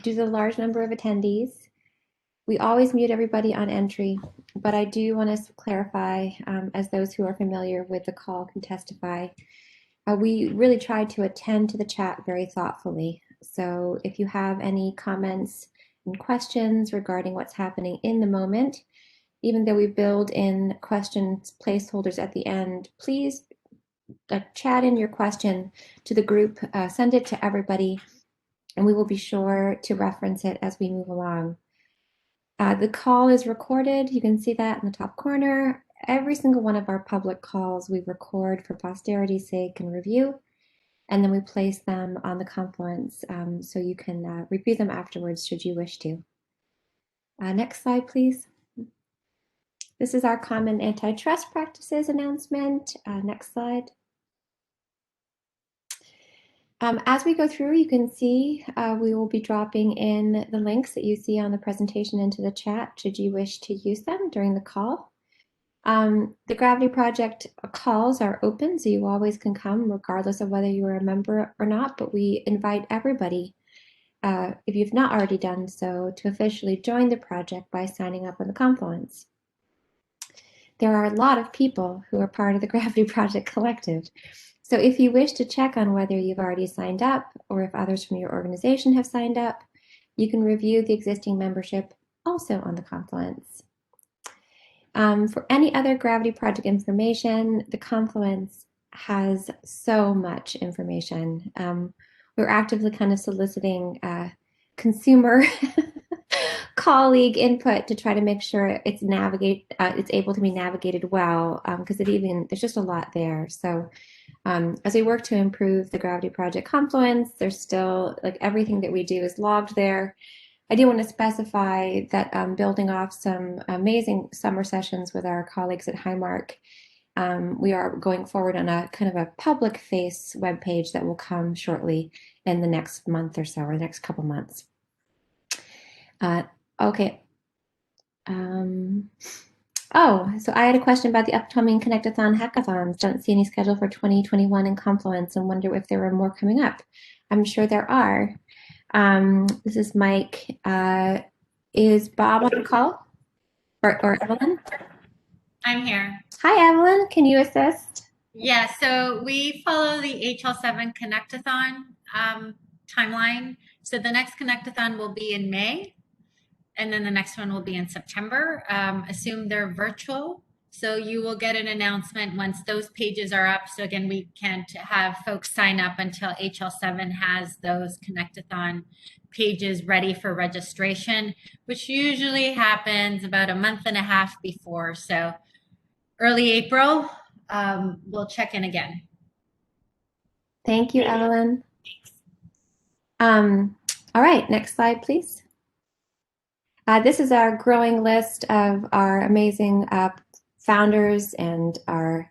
due to the large number of attendees, we always mute everybody on entry, but I do want to clarify, as those who are familiar with the call can testify, we really try to attend to the chat very thoughtfully. So if you have any comments and questions regarding what's happening in the moment, even though we build in questions placeholders at the end, please chat in your question to the group, send it to everybody, and we will be sure to reference it as we move along. The call is recorded. You can see that in the top corner. Every single one of our public calls we record for posterity's sake and review, and then we place them on the Confluence so you can review them afterwards should you wish to. Next slide, please. This is our common antitrust practices announcement. Next slide. As we go through, you can see we will be dropping in the links that you see on the presentation into the chat should you wish to use them during the call. The Gravity Project calls are open, so you always can come regardless of whether you are a member or not, but we invite everybody, if you've not already done so, to officially join the project by signing up on the Confluence. There are a lot of people who are part of the Gravity Project Collective. So if you wish to check on whether you've already signed up or if others from your organization have signed up, you can review the existing membership also on the Confluence. For any other Gravity Project information, the Confluence has so much information. We're actively kind of soliciting consumer colleague input to try to make sure it's able to be navigated well, because there's just a lot there. So as we work to improve the Gravity Project Confluence, there's still, like, everything that we do is logged there. I do want to specify that building off some amazing summer sessions with our colleagues at Highmark, we are going forward on a kind of a public face webpage that will come shortly in the next month or so, or the next couple months. Okay. Oh, so I had a question about the upcoming Connectathon hackathons. Don't see any schedule for 2021 in Confluence and wonder if there are more coming up. I'm sure there are. This is Mike. Is Bob on the call? Or Evelyn? I'm here. Hi, Evelyn. Can you assist? Yeah, so we follow the HL7 Connectathon timeline. So the next Connectathon will be in May, and then the next one will be in September. Assume they're virtual. So you will get an announcement once those pages are up. So again, we can't have folks sign up until HL7 has those Connectathon pages ready for registration, which usually happens about a month and a half before. So early April, we'll check in again. Thank you, Evelyn. All right, next slide, please. This is our growing list of our amazing founders and our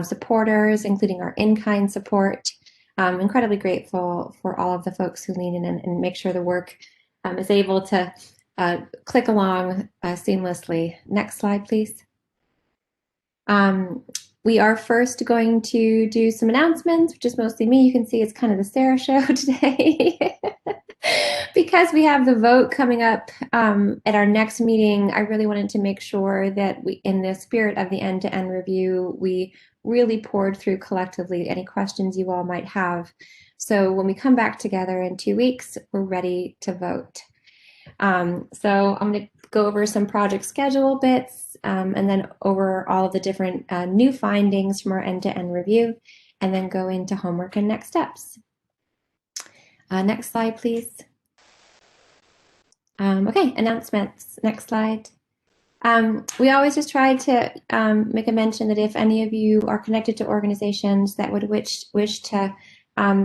supporters, including our in-kind support. I'm incredibly grateful for all of the folks who lean in and make sure the work is able to click along seamlessly. Next slide, please. We are first going to do some announcements, which is mostly me. You can see it's kind of the Sarah show today. Because we have the vote coming up at our next meeting, I really wanted to make sure that we, in the spirit of the end-to-end review, we really poured through collectively any questions you all might have. So when we come back together in 2 weeks, we're ready to vote. So I'm going to go over some project schedule bits and then over all of the different new findings from our end-to-end review, and then go into homework and next steps. Next slide, please. Okay, announcements. Next slide. We always just try to make a mention that if any of you are connected to organizations that would wish to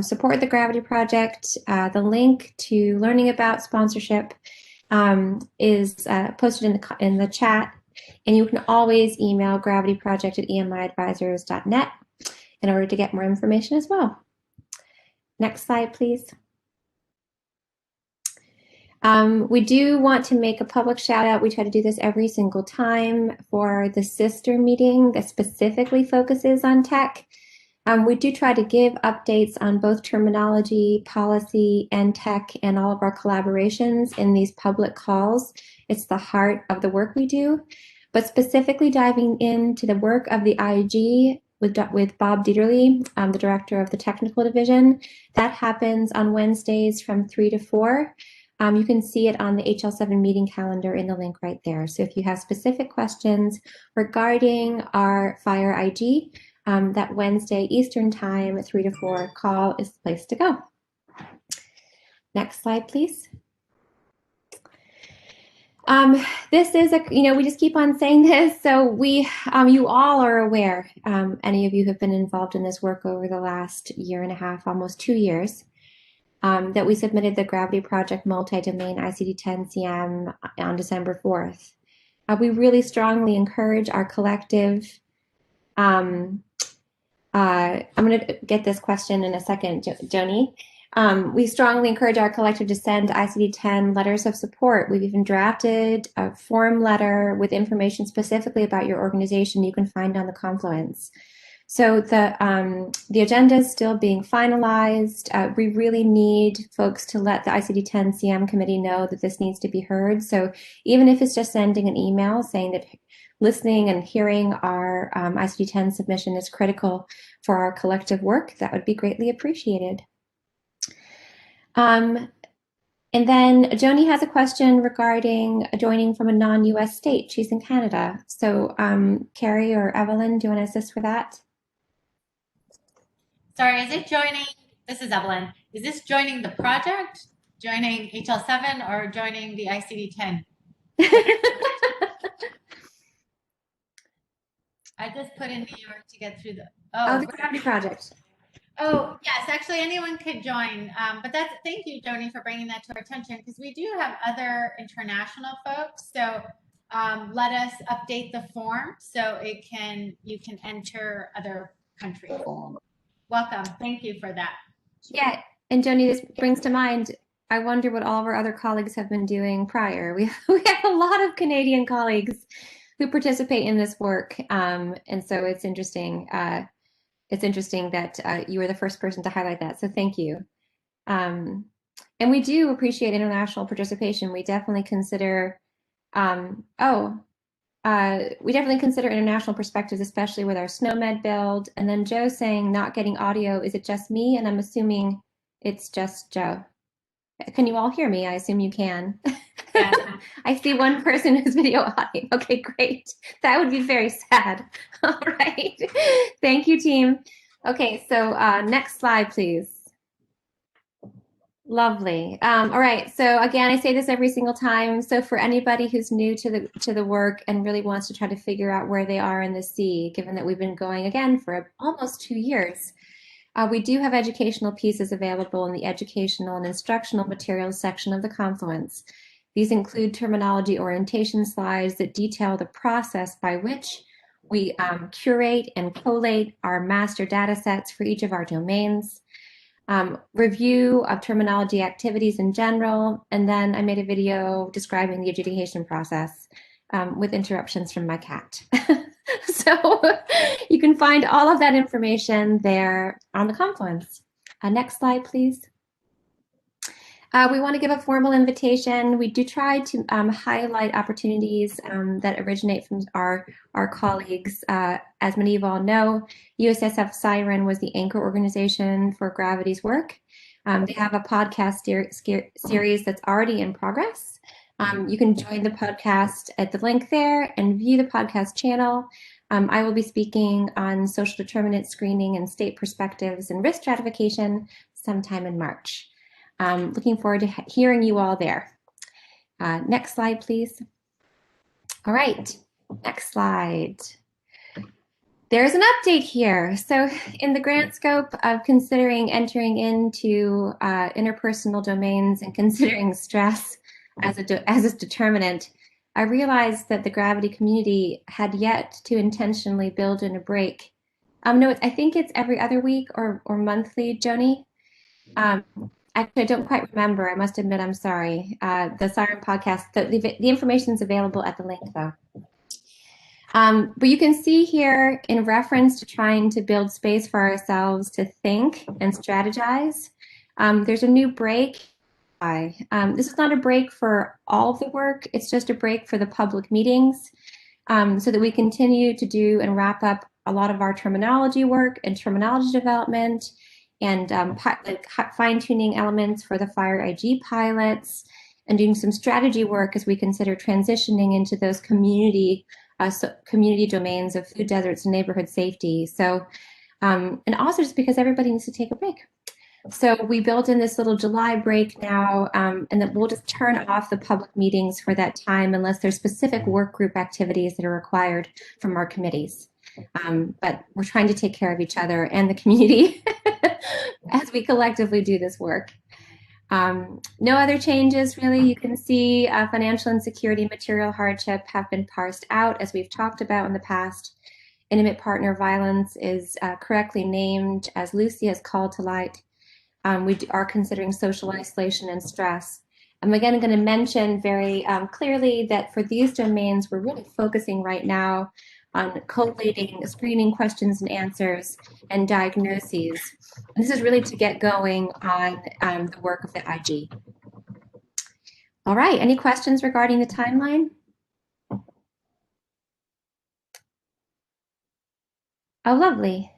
support the Gravity Project, the link to learning about sponsorship is posted in the chat, and you can always email gravityproject@emiadvisors.net in order to get more information as well. Next slide, please. We do want to make a public shout out. We try to do this every single time for the sister meeting that specifically focuses on tech. We do try to give updates on both terminology, policy, and tech, and all of our collaborations in these public calls. It's the heart of the work we do. But specifically diving into the work of the IG with Bob Dieterle, the director of the technical division, that happens on Wednesdays from 3 to 4. You can see it on the HL7 meeting calendar in the link right there. So if you have specific questions regarding our Fire IG, that Wednesday Eastern Time, 3 to 4 call is the place to go. Next slide, please. This is we just keep on saying this. So you all are aware, any of you have been involved in this work over the last year and a half, almost 2 years, that we submitted the Gravity Project multi-domain ICD-10 CM on December 4th. We really strongly encourage our collective, I'm going to get this question in a second, Joni. We strongly encourage our collective to send ICD-10 letters of support. We've even drafted a form letter with information specifically about your organization you can find on the Confluence. So the agenda is still being finalized. We really need folks to let the ICD-10 CM committee know that this needs to be heard. So even if it's just sending an email saying that listening and hearing our ICD-10 submission is critical for our collective work, that would be greatly appreciated. And then Joni has a question regarding joining from a non-US state. She's in Canada. So Carrie or Evelyn, do you want to assist with that? Sorry, is it joining? This is Evelyn. Is this joining the project, joining HL7, or joining the ICD-10? I just put in New York to get through the Gravity Project. Oh, yes, actually anyone could join. But thank you, Joni, for bringing that to our attention, because we do have other international folks. So let us update the form so you can enter other countries. Welcome. Thank you for that. Yeah, and Joni, this brings to mind, I wonder what all of our other colleagues have been doing prior. We have a lot of Canadian colleagues who participate in this work, and so it's interesting. It's interesting that you were the first person to highlight that. So thank you. And we do appreciate international participation. We definitely consider. We definitely consider international perspectives, especially with our SNOMED build. And then Joe saying not getting audio. Is it just me? And I'm assuming it's just Joe. Can you all hear me? I assume you can. Yeah. I see one person who's video audio. Okay, great. That would be very sad. All right. Thank you, team. Okay, so next slide, please. Lovely. All right. So again, I say this every single time. So for anybody who's new to the work and really wants to try to figure out where they are in the sea, given that we've been going again for almost 2 years, we do have educational pieces available in the educational and instructional materials section of the Confluence. These include terminology orientation slides that detail the process by which we curate and collate our master data sets for each of our domains. Review of terminology activities in general, and then I made a video describing the adjudication process with interruptions from my cat. So you can find all of that information there on the Confluence. Next slide, please. We want to give a formal invitation. We do try to highlight opportunities that originate from our colleagues. As many of you all know, USSF Siren was the anchor organization for Gravity's work. They have a podcast series that's already in progress. You can join the podcast at the link there and view the podcast channel. I will be speaking on social determinant screening and state perspectives and risk stratification sometime in March. Looking forward to hearing you all there. Next slide, please. All right, next slide. There's an update here. So in the grant scope of considering entering into interpersonal domains and considering stress as a determinant, I realized that the Gravity community had yet to intentionally build in a break. No, I think it's every other week or monthly, Joni. Actually, I don't quite remember. I must admit, I'm sorry. The Siren podcast, the information is available at the link, though. But you can see here in reference to trying to build space for ourselves to think and strategize, there's a new break. This is not a break for all of the work, it's just a break for the public meetings so that we continue to do and wrap up a lot of our terminology work and terminology development and fine-tuning elements for the Fire IG pilots and doing some strategy work as we consider transitioning into those community domains of food deserts and neighborhood safety. So, and also just because everybody needs to take a break. So we built in this little July break now, and then we'll just turn off the public meetings for that time unless there's specific work group activities that are required from our committees. But we're trying to take care of each other and the community as we collectively do this work. No other changes really. You can see financial insecurity, material hardship have been parsed out as we've talked about in the past. Intimate partner violence is correctly named as Lucy has called to light. We are considering social isolation and stress. I'm again going to mention very clearly that for these domains, we're really focusing right now on collating screening questions and answers and diagnoses. And this is really to get going on the work of the IG. All right, any questions regarding the timeline? Oh, lovely.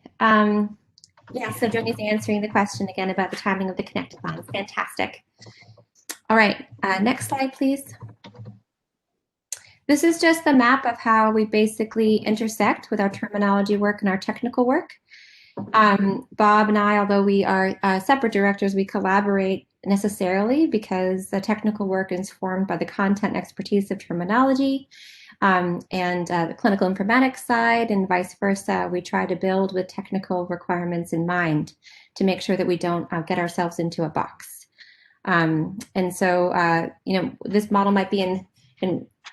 Yeah, so Joni's answering the question again about the timing of the Connect-a-thon. Fantastic. All right, next slide, please. This is just the map of how we basically intersect with our terminology work and our technical work. Bob and I, although we are separate directors, we collaborate necessarily because the technical work is formed by the content expertise of terminology and the clinical informatics side and vice versa. We try to build with technical requirements in mind to make sure that we don't get ourselves into a box. And so, you know, this model might be in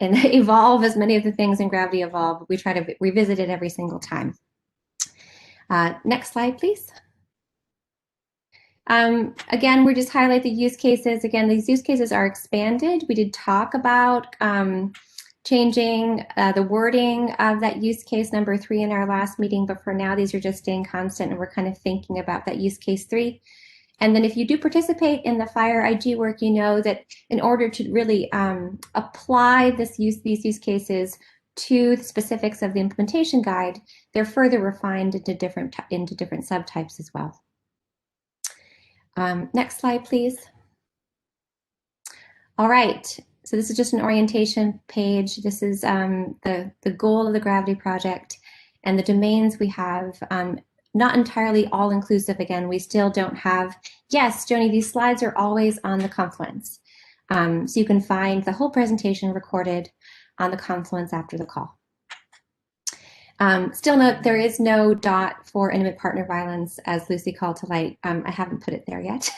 evolve as many of the things in Gravity evolve. We try to revisit it every single time. Next slide, please. Again, we just highlight the use cases. Again, these use cases are expanded. We did talk about changing the wording of that use case number 3 in our last meeting, but for now, these are just staying constant and we're kind of thinking about that use case 3. And then if you do participate in the Fire IG work, you know that in order to really apply these use cases to the specifics of the implementation guide, they're further refined into different subtypes as well. Next slide, please. All right, so this is just an orientation page. This is the goal of the Gravity project and the domains we have. Not entirely all inclusive. Again, we still don't have, yes, Joni, these slides are always on the Confluence. So you can find the whole presentation recorded on the Confluence after the call. Still note, there is no dot for intimate partner violence as Lucy called to light. I haven't put it there yet.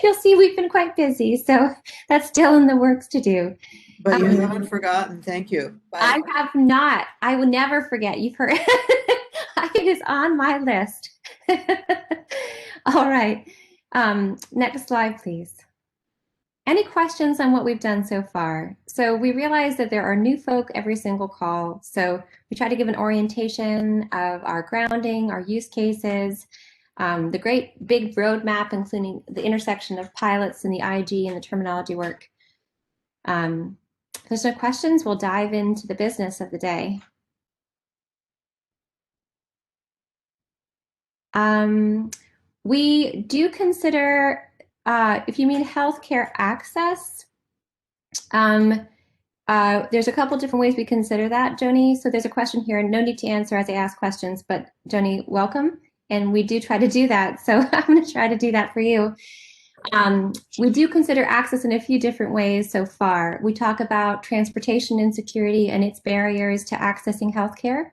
You'll see we've been quite busy, so that's still in the works to do. But you haven't forgotten, thank you. I have not. I will never forget. You've heard. It is on my list. All right. Next slide, please. Any questions on what we've done so far? So we realize that there are new folk every single call. So we try to give an orientation of our grounding, our use cases, the great big roadmap, including the intersection of pilots and the IG and the terminology work. If there's no questions, we'll dive into the business of the day. We do consider, if you mean healthcare access, there's a couple different ways we consider that, Joni. So there's a question here, no need to answer as I ask questions, but Joni, welcome. And we do try to do that. So I'm going to try to do that for you. We do consider access in a few different ways so far. We talk about transportation insecurity and its barriers to accessing healthcare.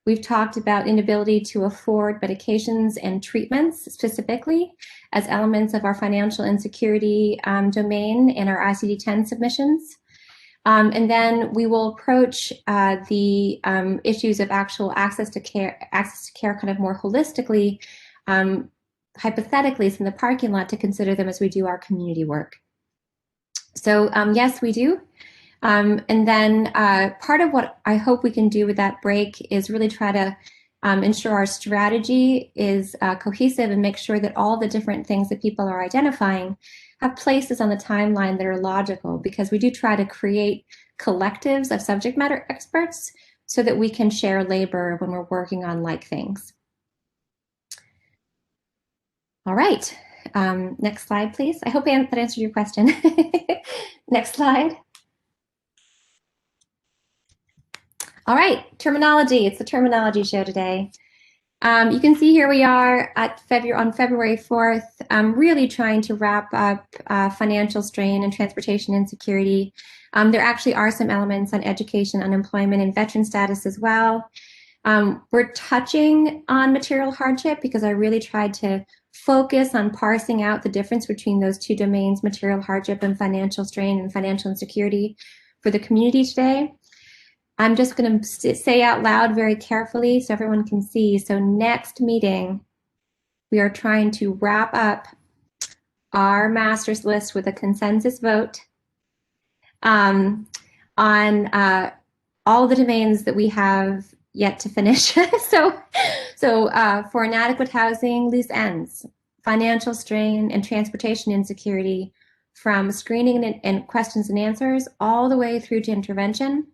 We've talked about inability to afford medications and treatments specifically as elements of our financial insecurity domain in our ICD-10 submissions. And then we will approach the issues of actual access to care kind of more holistically, hypothetically, from the parking lot to consider them as we do our community work. So yes, we do. And then part of what I hope we can do with that break is really try to ensure our strategy is cohesive and make sure that all the different things that people are identifying have places on the timeline that are logical, because we do try to create collectives of subject matter experts so that we can share labor when we're working on like things. All right. Next slide, please. I hope that answered your question. Next slide. All right, terminology. It's the terminology show today. You can see here we are at on February 4th, really trying to wrap up financial strain and transportation insecurity. There actually are some elements on education, unemployment, and veteran status as well. We're touching on material hardship because I really tried to focus on parsing out the difference between those two domains, material hardship and financial strain and financial insecurity, for the community today. I'm just going to say out loud very carefully so everyone can see. So next meeting, we are trying to wrap up our master's list with a consensus vote on all the domains that we have yet to finish. So for inadequate housing, loose ends, financial strain, and transportation insecurity, from screening and questions and answers all the way through to intervention.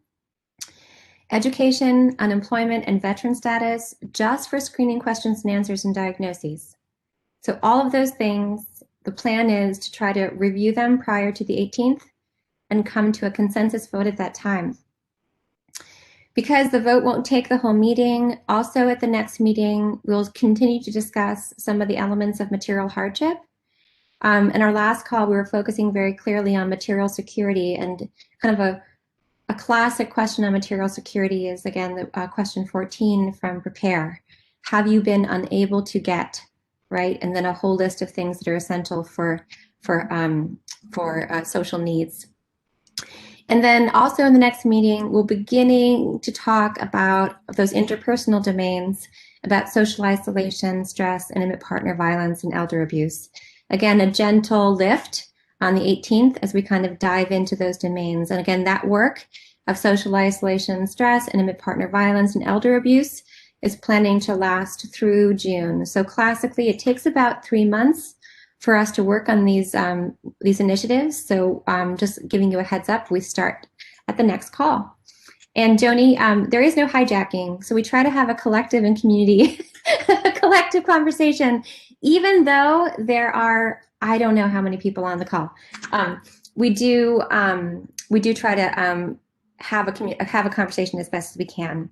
Education, unemployment, and veteran status, just for screening questions and answers and diagnoses. So all of those things, the plan is to try to review them prior to the 18th and come to a consensus vote at that time. Because the vote won't take the whole meeting, also at the next meeting, we'll continue to discuss some of the elements of material hardship. In our last call, we were focusing very clearly on material security, and kind of a classic question on material security is, again, the question 14 from Prepare. Have you been unable to get, right? And then a whole list of things that are essential for social needs. And then also in the next meeting, we'll beginning to talk about those interpersonal domains, about social isolation, stress, intimate partner violence, and elder abuse. Again, a gentle lift on the 18th as we kind of dive into those domains. And again, that work of social isolation, stress, intimate partner violence, and elder abuse is planning to last through June. So classically, it takes about 3 months for us to work on these initiatives. So just giving you a heads up, we start at the next call. And Joni, there is no hijacking. So we try to have a collective and community, collective conversation, even though there are, I don't know how many people on the call. We do try to have a conversation as best as we can.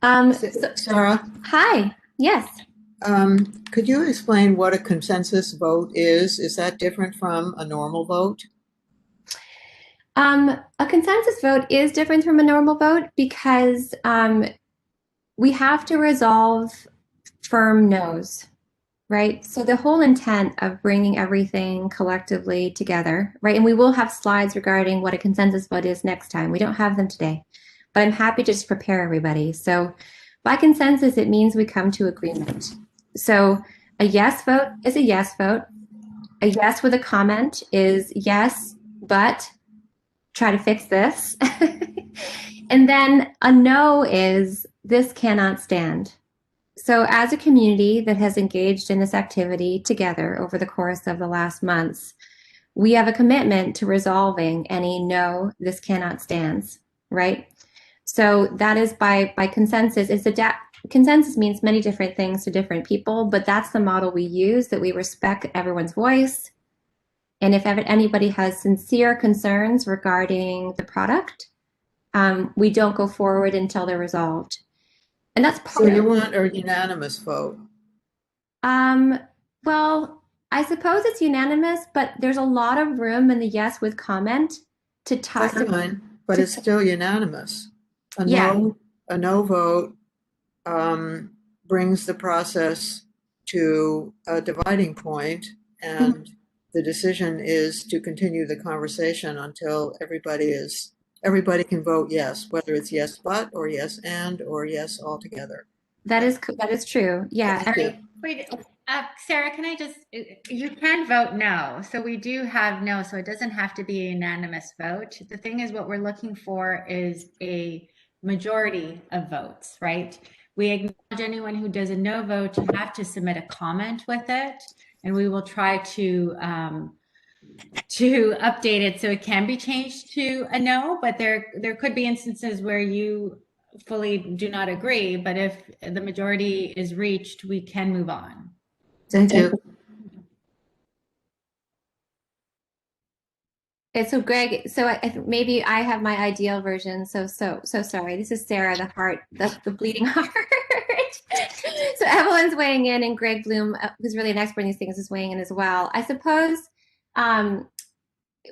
Sarah? Hi, yes. Could you explain what a consensus vote is? Is that different from a normal vote? A consensus vote is different from a normal vote because we have to resolve firm no's, right? So the whole intent of bringing everything collectively together, right? And we will have slides regarding what a consensus vote is next time. We don't have them today, but I'm happy to just prepare everybody. So by consensus, it means we come to agreement. So a yes vote is a yes vote. A yes with a comment is yes, but try to fix this. And then a no is this cannot stand. So as a community that has engaged in this activity together over the course of the last months, we have a commitment to resolving any no, this cannot stands, right? So that is by consensus. Consensus means many different things to different people, but that's the model we use, that we respect everyone's voice. And if anybody has sincere concerns regarding the product, we don't go forward until they're resolved. And that's part So you want a unanimous vote? Well, I suppose it's unanimous, but there's a lot of room in the yes with comment to talk. That's fine, but it's still unanimous. A no vote brings the process to a dividing point, and the decision is to continue the conversation until everybody can vote yes, whether it's yes but or yes and or yes altogether. That is true. Yeah. Thank you. Wait, Sarah, can I just, you can vote no. So we do have no, so it doesn't have to be a unanimous vote. The thing is, what we're looking for is a majority of votes, right? We acknowledge anyone who does a no vote to have to submit a comment with it, and we will try to update it so it can be changed to a no, but there could be instances where you fully do not agree, but if the majority is reached, we can move on. Thank you. Okay, so Greg, so maybe I have my ideal version. So sorry. This is Sarah, the heart, the bleeding heart. So Evelyn's weighing in, and Greg Bloom, who's really an expert in these things, is weighing in as well. I suppose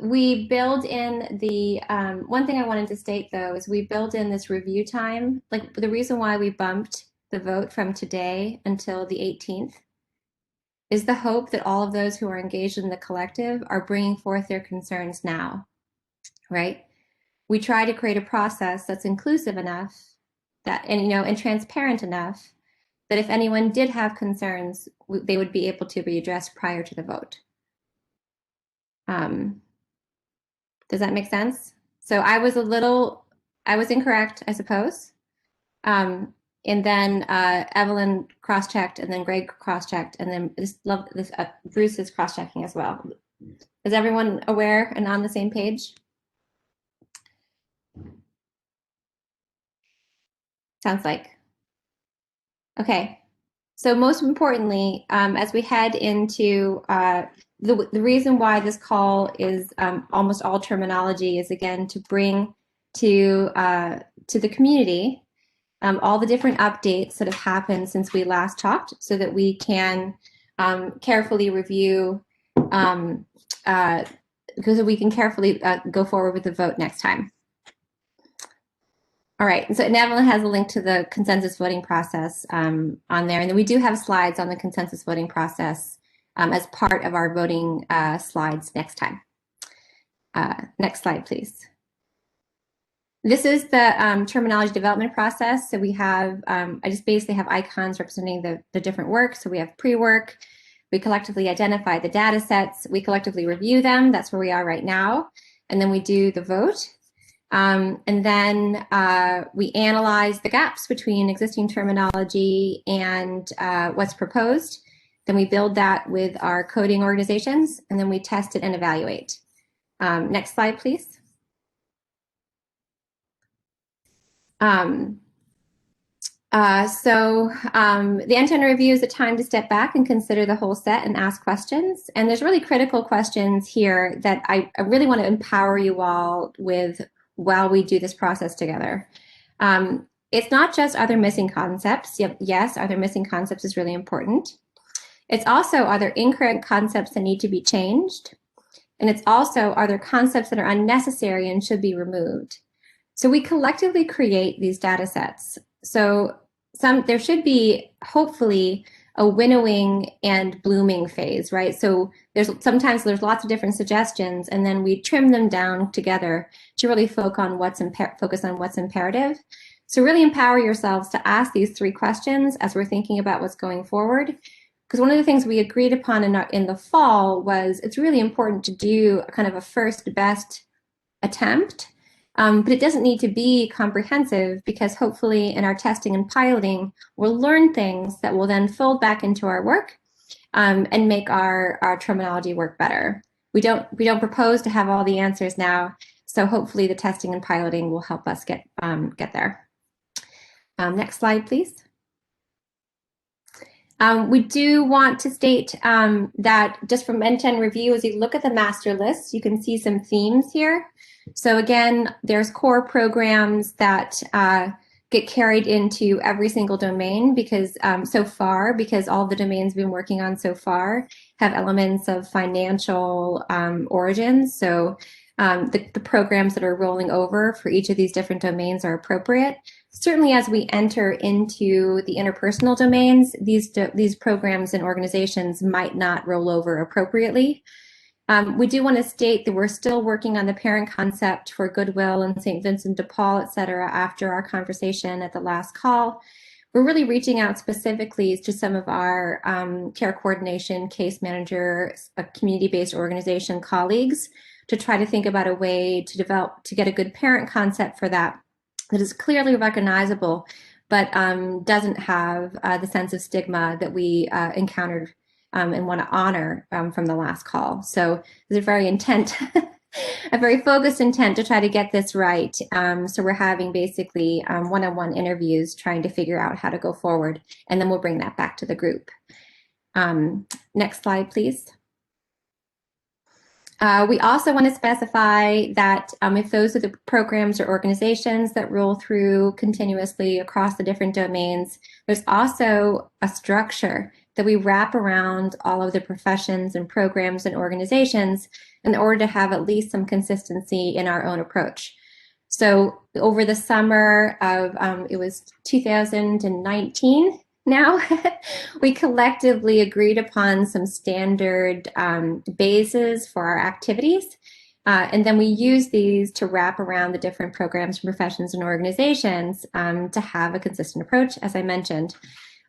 we build in the one thing I wanted to state though is we build in this review time. Like the reason why we bumped the vote from today until the 18th is the hope that all of those who are engaged in the collective are bringing forth their concerns now, right? We try to create a process that's inclusive enough that, and transparent enough that if anyone did have concerns, they would be able to be addressed prior to the vote. Does that make sense? So I was incorrect, I suppose. And then Evelyn cross-checked, and then Greg cross-checked, and then Bruce is cross-checking as well. Is everyone aware and on the same page? Sounds like. Okay. So most importantly, as we head into the reason why this call is almost all terminology is again to bring to the community all the different updates that have happened since we last talked so that we can carefully review because we can carefully go forward with the vote next time. All right, so Evelyn has a link to the consensus voting process on there, and then we do have slides on the consensus voting process as part of our voting slides next time. Next slide, please. This is the terminology development process. So we have, I just basically have icons representing the different work. So we have pre-work, we collectively identify the data sets, we collectively review them, that's where we are right now, and then we do the vote. And then we analyze the gaps between existing terminology and what's proposed. Then we build that with our coding organizations, and then we test it and evaluate. Next slide, please. The end-to-end review is a time to step back and consider the whole set and ask questions. And there's really critical questions here that I really want to empower you all with while we do this process together. It's not just are there missing concepts. Yes, are there missing concepts is really important. It's also, are there incorrect concepts that need to be changed? And it's also, are there concepts that are unnecessary and should be removed? So we collectively create these data sets. So there should be hopefully a winnowing and blooming phase, right? So sometimes there's lots of different suggestions, and then we trim them down together to really focus on what's imperative. So really empower yourselves to ask these 3 questions as we're thinking about what's going forward. Because one of the things we agreed upon in the fall was it's really important to do kind of a first best attempt. But it doesn't need to be comprehensive because hopefully in our testing and piloting, we'll learn things that will then fold back into our work and make our terminology work better. We don't propose to have all the answers now, so hopefully the testing and piloting will help us get there. Next slide, please. We do want to state that just from end-to-end review, as you look at the master list, you can see some themes here. So again, there's core programs that get carried into every single domain because because all the domains we've been working on so far have elements of financial origins. So the programs that are rolling over for each of these different domains are appropriate. Certainly as we enter into the interpersonal domains, these programs and organizations might not roll over appropriately. We do want to state that we're still working on the parent concept for Goodwill and St. Vincent de Paul, et cetera, after our conversation at the last call. we're really reaching out specifically to some of our care coordination, case manager, community-based organization colleagues to try to think about a way to get a good parent concept for that is clearly recognizable, but doesn't have the sense of stigma that we encountered and want to honor from the last call. So there's a very a very focused intent to try to get this right. So we're having basically one-on-one interviews trying to figure out how to go forward, and then we'll bring that back to the group. Next slide, please. We also want to specify that if those are the programs or organizations that roll through continuously across the different domains, there's also a structure that we wrap around all of the professions and programs and organizations in order to have at least some consistency in our own approach. So over the summer of, it was 2019 now, we collectively agreed upon some standard bases for our activities. And then we use these to wrap around the different programs, professions, and organizations to have a consistent approach, as I mentioned.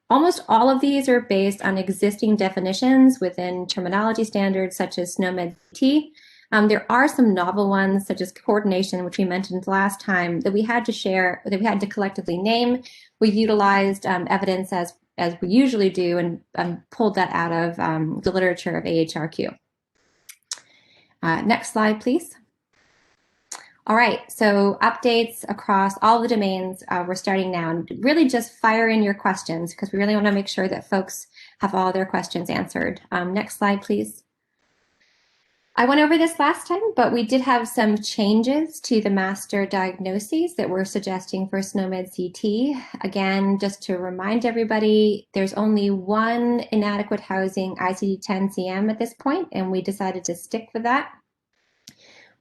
Almost all of these are based on existing definitions within terminology standards such as SNOMED-T. There are some novel ones such as coordination, which we mentioned last time, that we had to share, that we had to collectively name. We utilized evidence as we usually do and pulled that out of the literature of AHRQ. Next slide, please. All right, so updates across all the domains. We're starting now, and really just fire in your questions because we really want to make sure that folks have all their questions answered. Next slide, please. I went over this last time, but we did have some changes to the master diagnoses that we're suggesting for SNOMED-CT. Again, just to remind everybody, there's only one inadequate housing ICD-10-CM at this point, and we decided to stick with that.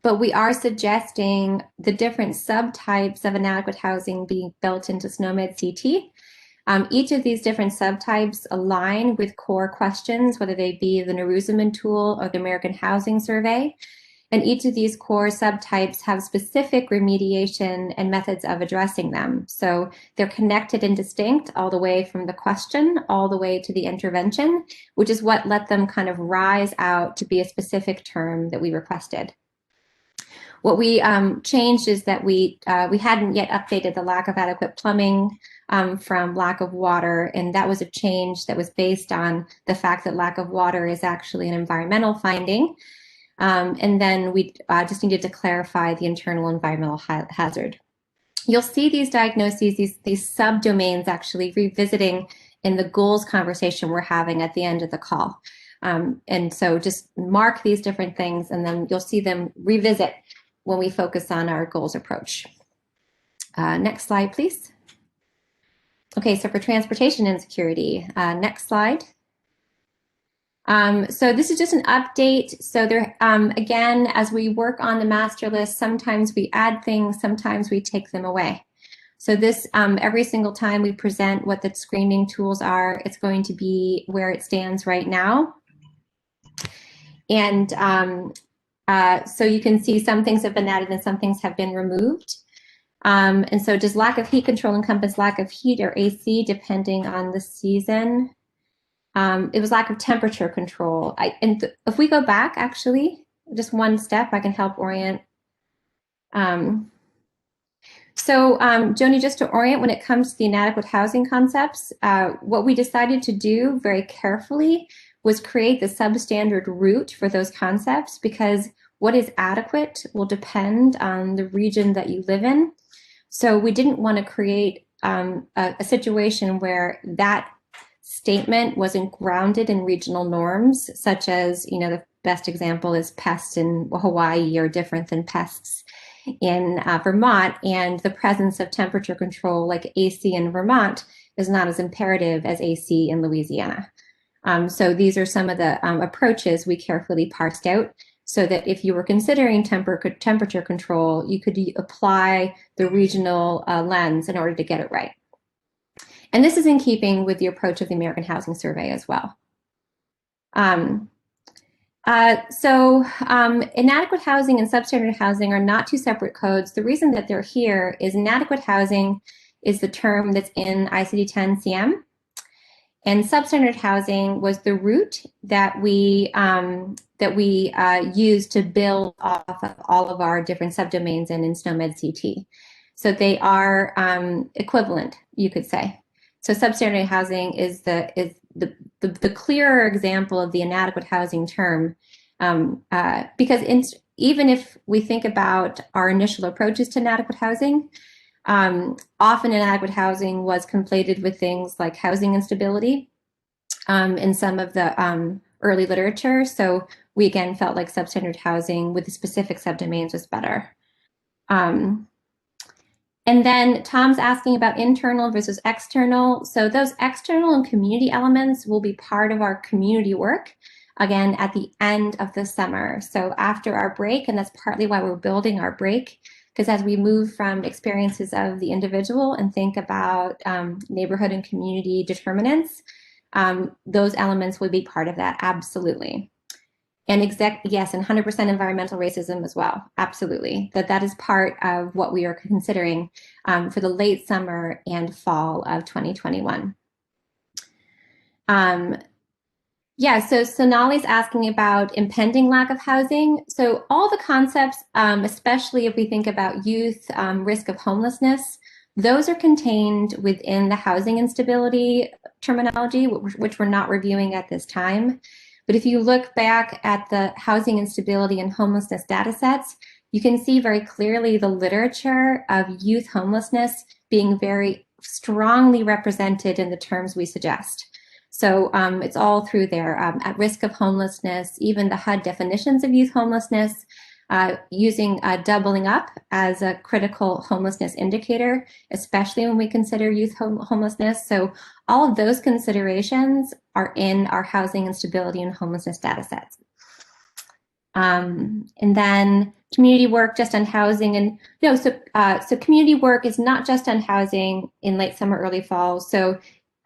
But we are suggesting the different subtypes of inadequate housing being built into SNOMED-CT. Each of these different subtypes align with core questions, whether they be the Nehruziman tool or the American Housing Survey. And each of these core subtypes have specific remediation and methods of addressing them. So they're connected and distinct all the way from the question, all the way to the intervention, which is what let them kind of rise out to be a specific term that we requested. What we changed is that we hadn't yet updated the lack of adequate plumbing from lack of water, and that was a change that was based on the fact that lack of water is actually an environmental finding. And then we just needed to clarify the internal environmental hazard. You'll see these diagnoses, these subdomains actually revisiting in the goals conversation we're having at the end of the call. And so just mark these different things, and then you'll see them revisit when we focus on our goals approach. Next slide, please. Okay, so for transportation insecurity, next slide. So this is just an update. So there, again, as we work on the master list, sometimes we add things, sometimes we take them away. So this, every single time we present what the screening tools are, it's going to be where it stands right now. And so you can see some things have been added and some things have been removed. And so does lack of heat control encompass lack of heat or AC depending on the season? It was lack of temperature control. If we go back, actually, just one step, I can help orient. So Joni, just to orient when it comes to the inadequate housing concepts, what we decided to do very carefully was create the substandard root for those concepts, because what is adequate will depend on the region that you live in. So we didn't want to create a situation where that statement wasn't grounded in regional norms, such as, you know, the best example is pests in Hawaii are different than pests in Vermont, and the presence of temperature control like AC in Vermont is not as imperative as AC in Louisiana. So these are some of the approaches we carefully parsed out so that if you were considering temperature control, you could apply the regional lens in order to get it right. And this is in keeping with the approach of the American Housing Survey as well. Inadequate housing and substandard housing are not two separate codes. The reason that they're here is inadequate housing is the term that's in ICD-10 CM. And substandard housing was the root that we used to build off of all of our different subdomains in SNOMED CT. So they are equivalent, you could say. So substandard housing is the clearer example of the inadequate housing term, because even if we think about our initial approaches to inadequate housing, often inadequate housing was conflated with things like housing instability in some of the early literature. So we again felt like substandard housing with the specific subdomains was better. And then Tom's asking about internal versus external. So those external and community elements will be part of our community work, again, at the end of the summer. So after our break, and that's partly why we're building our break, because as we move from experiences of the individual and think about neighborhood and community determinants, those elements will be part of that, absolutely. And yes, and 100% environmental racism as well, absolutely. That is part of what we are considering for the late summer and fall of 2021. Yeah, so Sonali's asking about impending lack of housing. So all the concepts, especially if we think about youth, risk of homelessness, those are contained within the housing instability terminology, which we're not reviewing at this time. But if you look back at the housing instability and homelessness data sets, you can see very clearly the literature of youth homelessness being very strongly represented in the terms we suggest. So it's all through there, at risk of homelessness, even the HUD definitions of youth homelessness, using doubling up as a critical homelessness indicator, especially when we consider youth homelessness. So all of those considerations are in our housing instability and homelessness data sets. And then community work just on housing, and no, so community work is not just on housing in late summer, early fall. So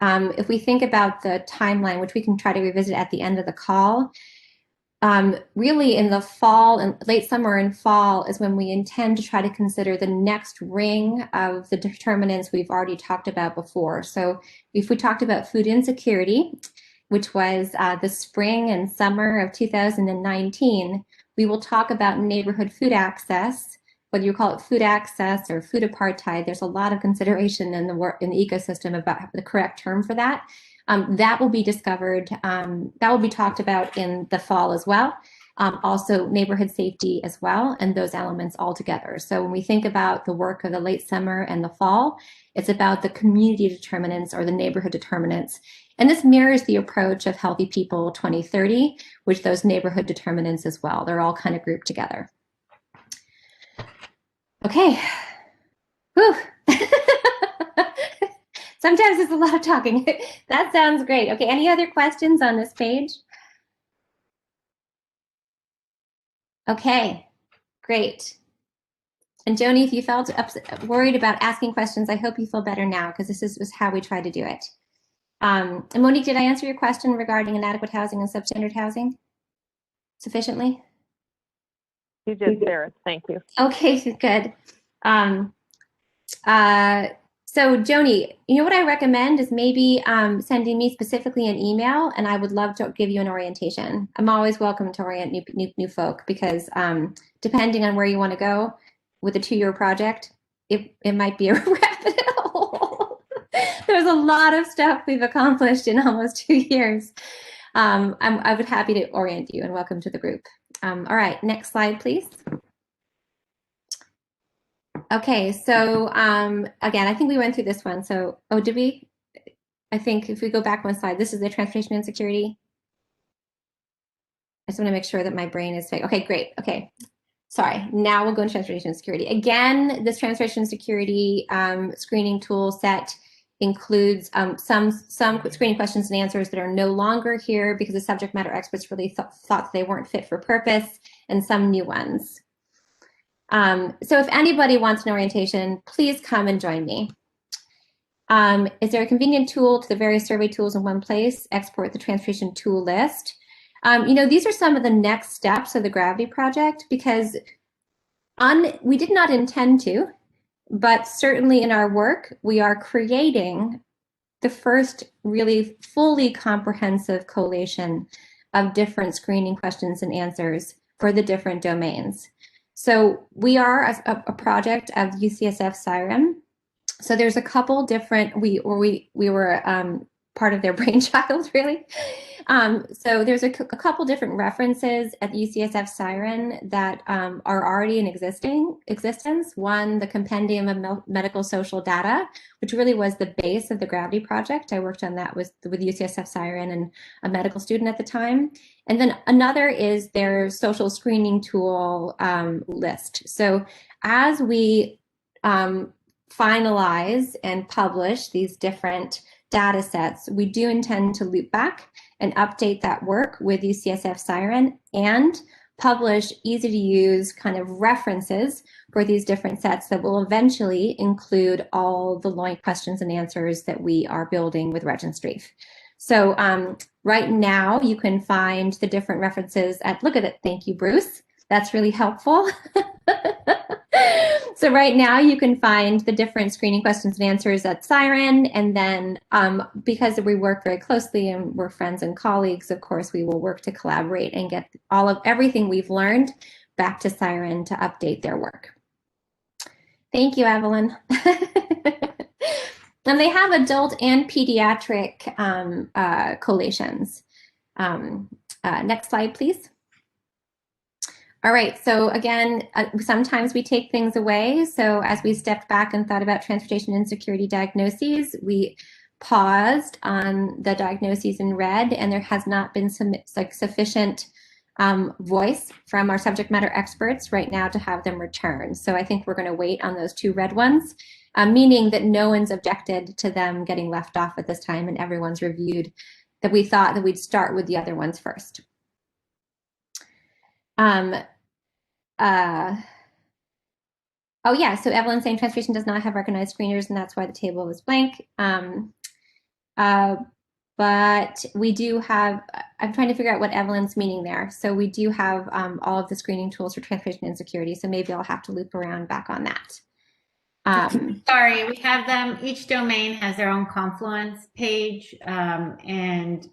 if we think about the timeline, which we can try to revisit at the end of the call, really in the fall and late summer and fall is when we intend to try to consider the next ring of the determinants we've already talked about before. So if we talked about food insecurity, which was the spring and summer of 2019, we will talk about neighborhood food access. Whether you call it food access or food apartheid, there's a lot of consideration in the ecosystem about the correct term for that. That will be discovered, that will be talked about in the fall as well. Also neighborhood safety as well, and those elements all together. So when we think about the work of the late summer and the fall, it's about the community determinants or the neighborhood determinants. And this mirrors the approach of Healthy People 2030, which those neighborhood determinants as well. They're all kind of grouped together. Okay. Whew. Sometimes it's a lot of talking. That sounds great. Okay, any other questions on this page? Okay, great. And Joni, if you felt worried about asking questions, I hope you feel better now, because this was how we try to do it. And Monique, did I answer your question regarding inadequate housing and substandard housing sufficiently? You did, Sarah. Thank you. Okay, good. So Joni, you know what I recommend is maybe sending me specifically an email, and I would love to give you an orientation. I'm always welcome to orient new folk, because depending on where you want to go with a 2-year project, it might be a rabbit hole. There's a lot of stuff we've accomplished in almost 2 years. I would be happy to orient you, and welcome to the group. All right, next slide, please. Okay, so again, I think we went through this one. So, oh, did we? I think if we go back one slide, this is the transportation insecurity. I just want to make sure that my brain is fake. Okay, great. Okay, sorry. Now we'll go into transportation security. Again, this transportation security screening tool set includes some screening questions and answers that are no longer here because the subject matter experts really thought they weren't fit for purpose, and some new ones. So if anybody wants an orientation, please come and join me. Is there a convenient tool to the various survey tools in one place? Export the transportation tool list. You know, these are some of the next steps of the Gravity project, because we did not intend to, but certainly in our work, we are creating the first really fully comprehensive collation of different screening questions and answers for the different domains. So we are a project of UCSF Siren. So there's a couple different, we were part of their brainchild, really. So there's a couple different references at the UCSF Siren that are already in existence. One, the Compendium of Medical Social Data, which really was the base of the Gravity Project. I worked on that with UCSF Siren and a medical student at the time. And then another is their social screening tool list. So as we finalize and publish these different data sets, we do intend to loop back and update that work with UCSF Siren and publish easy to use kind of references for these different sets that will eventually include all the LOINC questions and answers that we are building with Registry. So right now you can find the different references at, look at it, thank you, Bruce. That's really helpful. So right now you can find the different screening questions and answers at Siren, and then because we work very closely and we're friends and colleagues, of course, we will work to collaborate and get everything we've learned back to Siren to update their work. Thank you, Evelyn. And they have adult and pediatric collations. Next slide, please. All right, so again, sometimes we take things away. So as we stepped back and thought about transportation insecurity diagnoses, we paused on the diagnoses in red, and there has not been some sufficient voice from our subject matter experts right now to have them return. So I think we're going to wait on those two red ones, meaning that no one's objected to them getting left off at this time, and everyone's reviewed that we thought that we'd start with the other ones first. Oh yeah, so Evelyn's saying transportation does not have recognized screeners, and that's why the table is blank. But we do have, I'm trying to figure out what Evelyn's meaning there. So we do have all of the screening tools for transportation insecurity, so maybe I'll have to loop around back on that. Sorry, we have them, each domain has their own Confluence page, and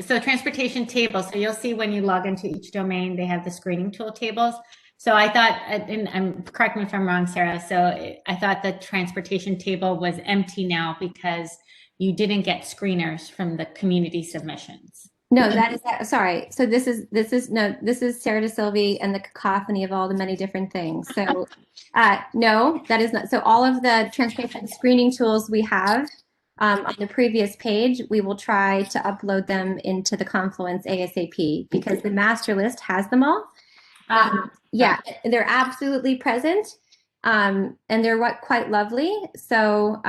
so transportation tables. So you'll see when you log into each domain, they have the screening tool tables. So I thought, and correct me if I'm wrong, Sarah, so I thought the transportation table was empty now because you didn't get screeners from the community submissions. No, that is, sorry. So this is Sarah DeSilvi and the cacophony of all the many different things. So no, that is not. So all of the transportation screening tools we have on the previous page, we will try to upload them into the Confluence ASAP because the master list has them all. Yeah, they're absolutely present. And they're quite lovely. So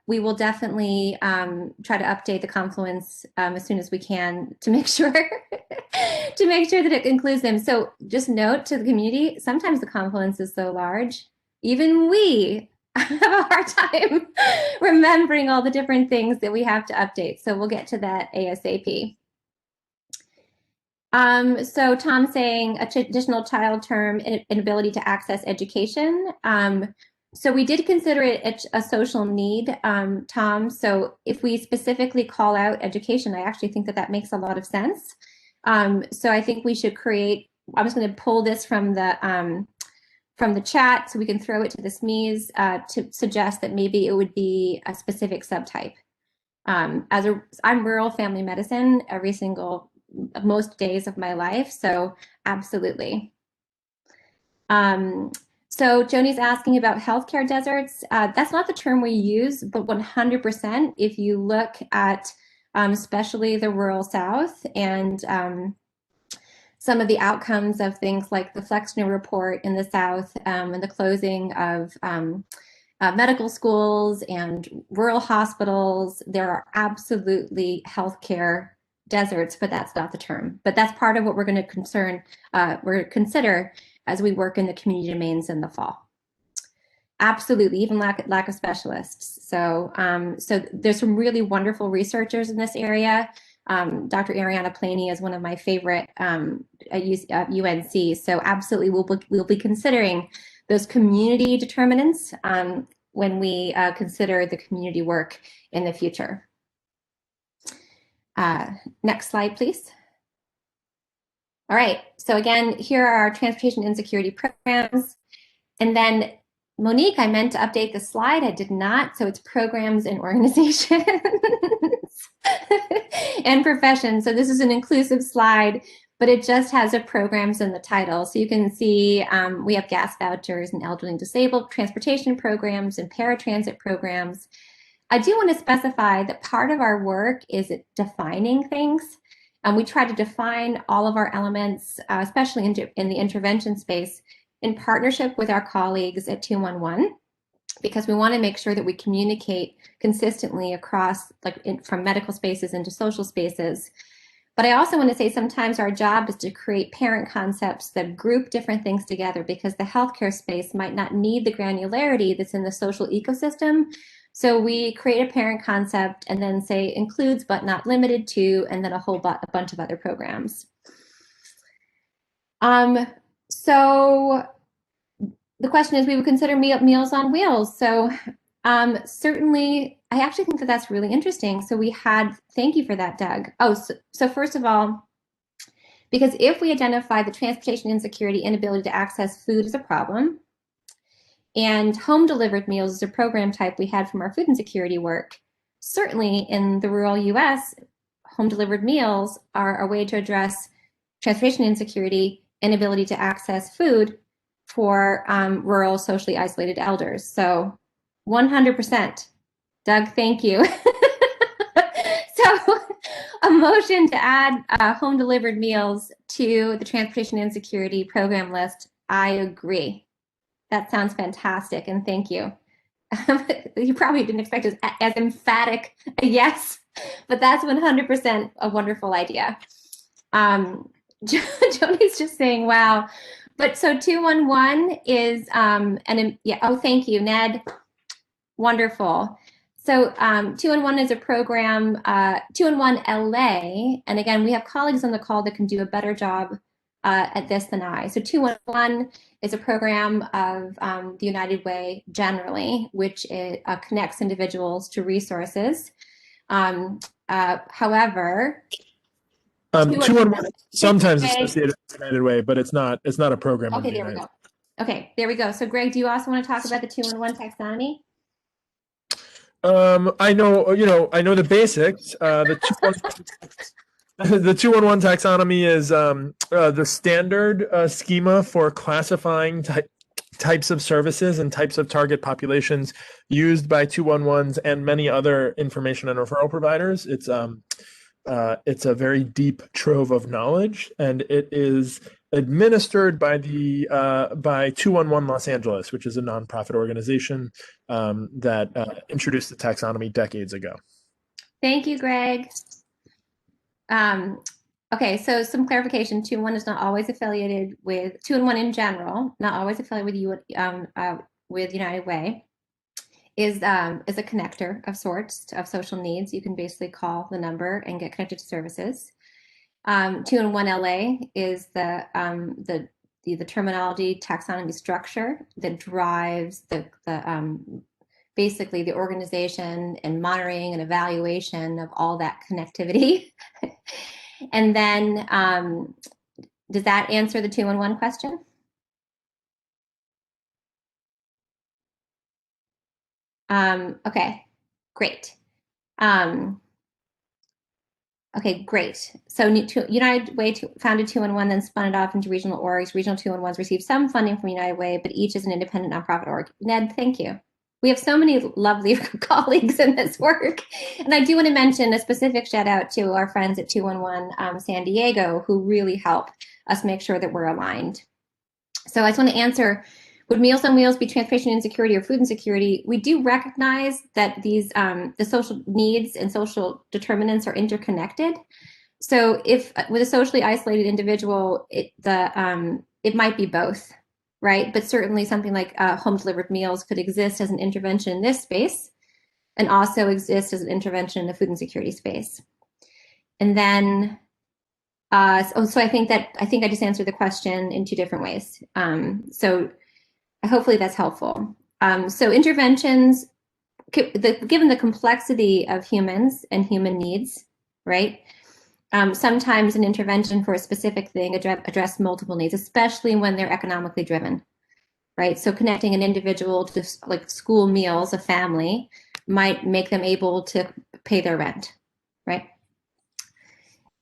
we will definitely try to update the Confluence as soon as we can to make sure that it includes them. So just note to the community, sometimes the Confluence is so large, even we have a hard time remembering all the different things that we have to update. So we'll get to that ASAP. So Tom saying additional child term, inability to access education. So we did consider it a social need, Tom. So if we specifically call out education, I actually think that makes a lot of sense. So I think we should create, I'm just going to pull this from the chat so we can throw it to the SMEs to suggest that maybe it would be a specific subtype. I'm rural family medicine most days of my life, so absolutely. So Joni's asking about healthcare deserts. That's not the term we use, but 100%, if you look at especially the rural South and some of the outcomes of things like the Flexner report in the South and the closing of medical schools and rural hospitals, there are absolutely healthcare deserts, but that's not the term. But that's part of what we're going to consider as we work in the community domains in the fall. Absolutely, even lack of specialists. So, so there's some really wonderful researchers in this area. Dr. Ariana Planey is one of my favorite at UNC. So absolutely, we'll be considering those community determinants when we consider the community work in the future. Next slide, please. All right, so again, here are our transportation insecurity programs. And then Monique, I meant to update the slide, I did not, so it's programs and organizations and professions. So this is an inclusive slide, but it just has the programs in the title. So you can see we have gas vouchers and elderly and disabled transportation programs and paratransit programs. I do want to specify that part of our work is defining things. We try to define all of our elements, especially in the intervention space, in partnership with our colleagues at 211, because we want to make sure that we communicate consistently across, from medical spaces into social spaces. But I also want to say sometimes our job is to create parent concepts that group different things together, because the healthcare space might not need the granularity that's in the social ecosystem. So we create a parent concept and then say includes but not limited to, and then a bunch of other programs. So the question is, we would consider Meals on Wheels. So certainly, I actually think that that's really interesting. So thank you for that, Doug. Oh, so first of all, because if we identify the transportation insecurity, inability to access food as a problem, and home delivered meals is a program type we had from our food insecurity work, certainly in the rural US, home delivered meals are a way to address transportation insecurity, inability to access food for rural, socially isolated elders. So 100%. Doug, thank you. So a motion to add home delivered meals to the transportation insecurity program list, I agree. That sounds fantastic, and thank you. You probably didn't expect as emphatic a yes, but that's 100% a wonderful idea. Joni's just saying, wow. But so 211 is, oh, thank you, Ned. Wonderful. So 211 is a program, 211 LA, and again, we have colleagues on the call that can do a better job at this than I. So 211 is a program of the United Way generally, which connects individuals to resources. However, 211 sometimes associated with United Way, but it's not a program. Okay, there we go. Okay, there we go. So Greg, do you also want to talk about the 211 taxonomy? I know the basics. The 211 taxonomy is the standard schema for classifying types of services and types of target populations used by 211s and many other information and referral providers. It's a very deep trove of knowledge, and it is administered by 211 Los Angeles, which is a nonprofit organization that introduced the taxonomy decades ago. Thank you, Greg. Okay, so some clarification. 211 is not always affiliated with 211 in general, not always affiliated with United Way. Is a connector of sorts of social needs. You can basically call the number and get connected to services. 211 LA is the terminology taxonomy structure that drives basically the organization and monitoring and evaluation of all that connectivity. And then, does that answer the 211 question? Okay, great. Okay, great. So United Way founded 211, then spun it off into regional orgs. Regional 211s received some funding from United Way, but each is an independent nonprofit org. Ned, thank you. We have so many lovely colleagues in this work. And I do want to mention a specific shout out to our friends at 211 San Diego, who really help us make sure that we're aligned. So I just want to answer, would Meals on Wheels be transportation insecurity or food insecurity? We do recognize that these the social needs and social determinants are interconnected. So if with a socially isolated individual, it might be both, right? But certainly something like home delivered meals could exist as an intervention in this space and also exist as an intervention in the food insecurity space. And then, so I think I just answered the question in two different ways. So hopefully that's helpful. So interventions, given the complexity of humans and human needs, right? Sometimes an intervention for a specific thing address multiple needs, especially when they're economically driven, right? So connecting an individual to like school meals, a family, might make them able to pay their rent, right?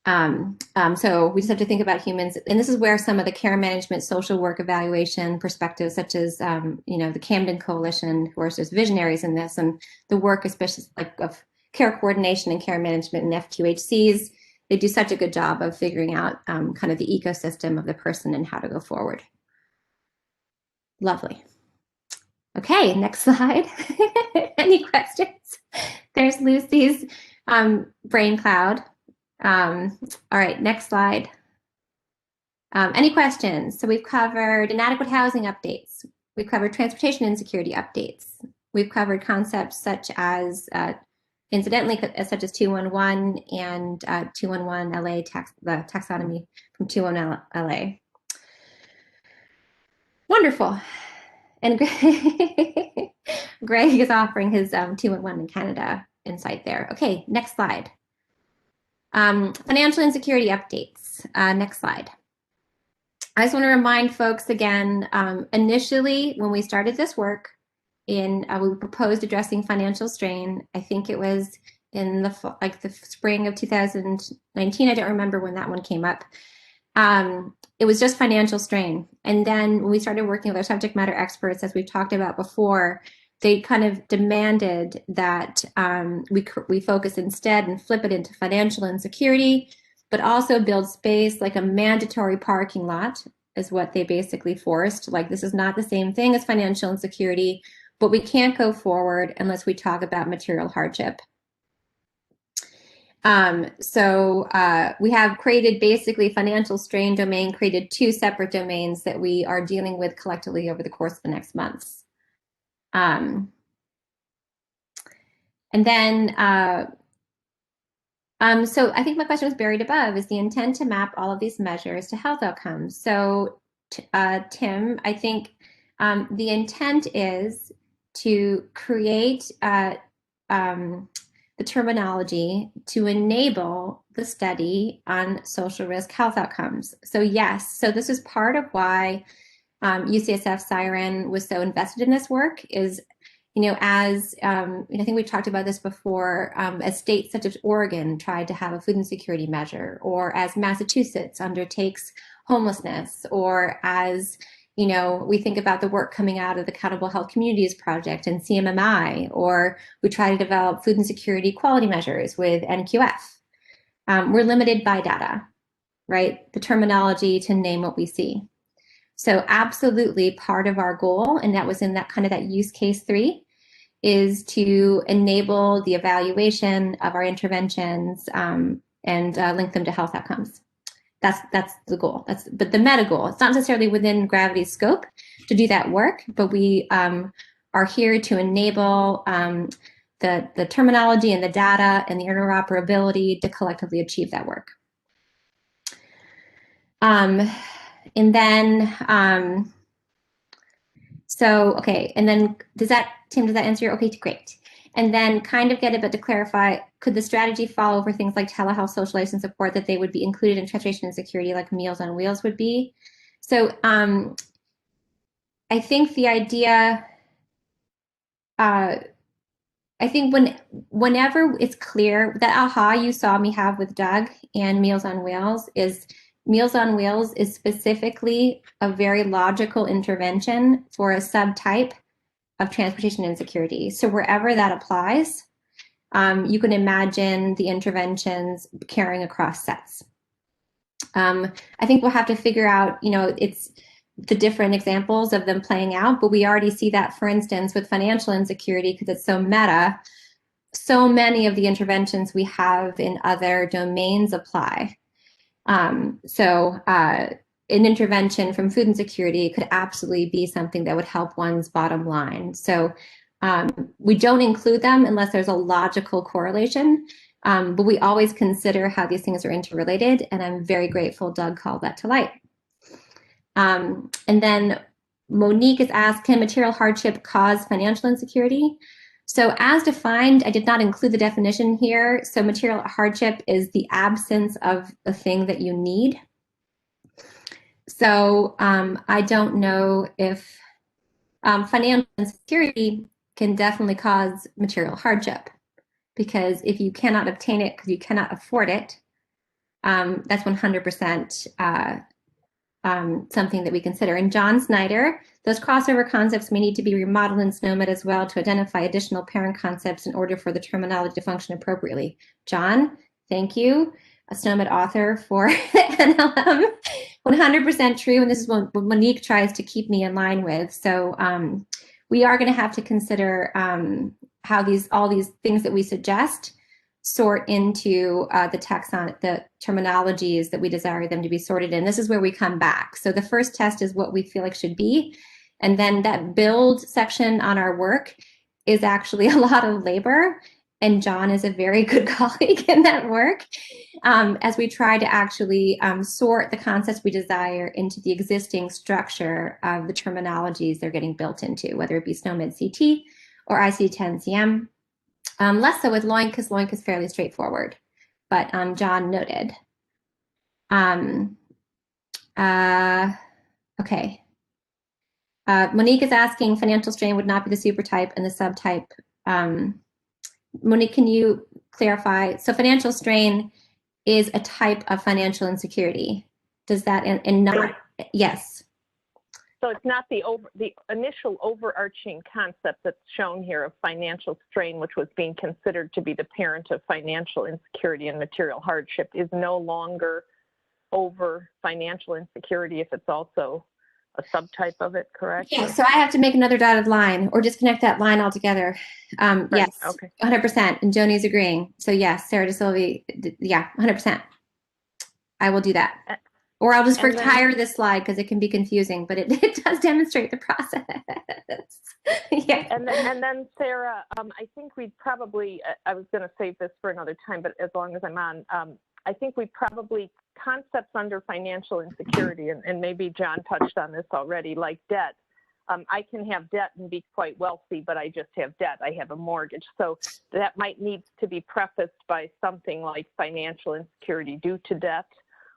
So we just have to think about humans, and this is where some of the care management, social work evaluation perspectives, such as the Camden Coalition, of course, there's visionaries in this, and the work, especially like of care coordination and care management and FQHCs, they do such a good job of figuring out kind of the ecosystem of the person and how to go forward. Lovely. Okay, next slide. Any questions? There's Lucy's brain cloud. All right, next slide. Any questions? So we've covered inadequate housing updates. We've covered transportation insecurity updates. We've covered concepts such as, incidentally, such as 211 and 211 LA, the taxonomy from 211 LA. Wonderful. And Greg is offering his 211 in Canada insight there. Okay, next slide. Financial insecurity updates. Next slide. I just want to remind folks again, initially when we started this work, we proposed addressing financial strain. I think it was in the spring of 2019. I don't remember when that one came up. It was just financial strain. And then when we started working with our subject matter experts, as we've talked about before, they kind of demanded that we focus instead and flip it into financial insecurity, but also build space like a mandatory parking lot is what they basically forced. Like, this is not the same thing as financial insecurity, but we can't go forward unless we talk about material hardship. So we have created basically financial strain domain, created two separate domains that we are dealing with collectively over the course of the next months. And then, so I think my question was buried above, is the intent to map all of these measures to health outcomes. So Tim, I think the intent is to create the terminology to enable the study on social risk health outcomes. So yes, so this is part of why UCSF Siren was so invested in this work, is, as I think we've talked about this before, as states such as Oregon tried to have a food insecurity measure, or as Massachusetts undertakes homelessness, or as we think about the work coming out of the Accountable Health Communities Project and CMMI, or we try to develop food insecurity quality measures with NQF. We're limited by data, right? The terminology to name what we see. So absolutely part of our goal, and that was in that kind of that use case 3, is to enable the evaluation of our interventions and link them to health outcomes. That's the goal. But the meta goal, it's not necessarily within Gravity's scope to do that work, but we are here to enable the terminology and the data and the interoperability to collectively achieve that work. And then, so, okay, and then Tim, does that answer your, okay, great. And then kind of get it, but to clarify, could the strategy fall over things like telehealth, socialization support, that they would be included in transportation and security like Meals on Wheels would be? So I think the idea, I think whenever it's clear, that aha you saw me have with Doug and Meals on Wheels is specifically a very logical intervention for a subtype of transportation insecurity. So wherever that applies, you can imagine the interventions carrying across sets. I think we'll have to figure out, it's the different examples of them playing out, but we already see that, for instance, with financial insecurity, because it's so meta, so many of the interventions we have in other domains apply. So an intervention from food insecurity could absolutely be something that would help one's bottom line. So we don't include them unless there's a logical correlation, but we always consider how these things are interrelated, and I'm very grateful Doug called that to light. And then Monique is asked, can material hardship cause financial insecurity? So as defined, I did not include the definition here. So material hardship is the absence of a thing that you need. So I don't know if financial insecurity can definitely cause material hardship, because if you cannot obtain it because you cannot afford it, that's 100% something that we consider. And John Snyder, those crossover concepts may need to be remodeled in SNOMED as well to identify additional parent concepts in order for the terminology to function appropriately. John, thank you, a SNOMED author for NLM. 100% true, and this is what Monique tries to keep me in line with. So we are going to have to consider how all these things that we suggest sort into the terminologies that we desire them to be sorted in. This is where we come back. So the first test is what we feel like should be, and then that build section on our work is actually a lot of labor, and John is a very good colleague in that work, as we try to actually sort the concepts we desire into the existing structure of the terminologies they're getting built into, whether it be SNOMED CT or ICD-10 CM. Less so with LOINC, because LOINC is fairly straightforward, but John noted. Okay. Monique is asking, financial strain would not be the supertype and the subtype. Monique, can you clarify? So financial strain is a type of financial insecurity. Does that, and not, yes. So it's not the initial overarching concept that's shown here of financial strain, which was being considered to be the parent of financial insecurity and material hardship, is no longer over financial insecurity if it's also a subtype of it, correct? Yeah, so I have to make another dotted line or disconnect that line altogether. Right. Yes, Okay. 100%. And Joni's agreeing. So yes, Sarah DeSilvi, yeah, 100%. I will do that. Or I'll just retire this slide because it can be confusing, but it does demonstrate the process. Yeah. And then Sarah, I think we'd probably, I was going to save this for another time, but as long as I'm on, I think we probably, concepts under financial insecurity, and maybe John touched on this already, like debt. I can have debt and be quite wealthy, but I just have debt. I have a mortgage. So that might need to be prefaced by something like financial insecurity due to debt,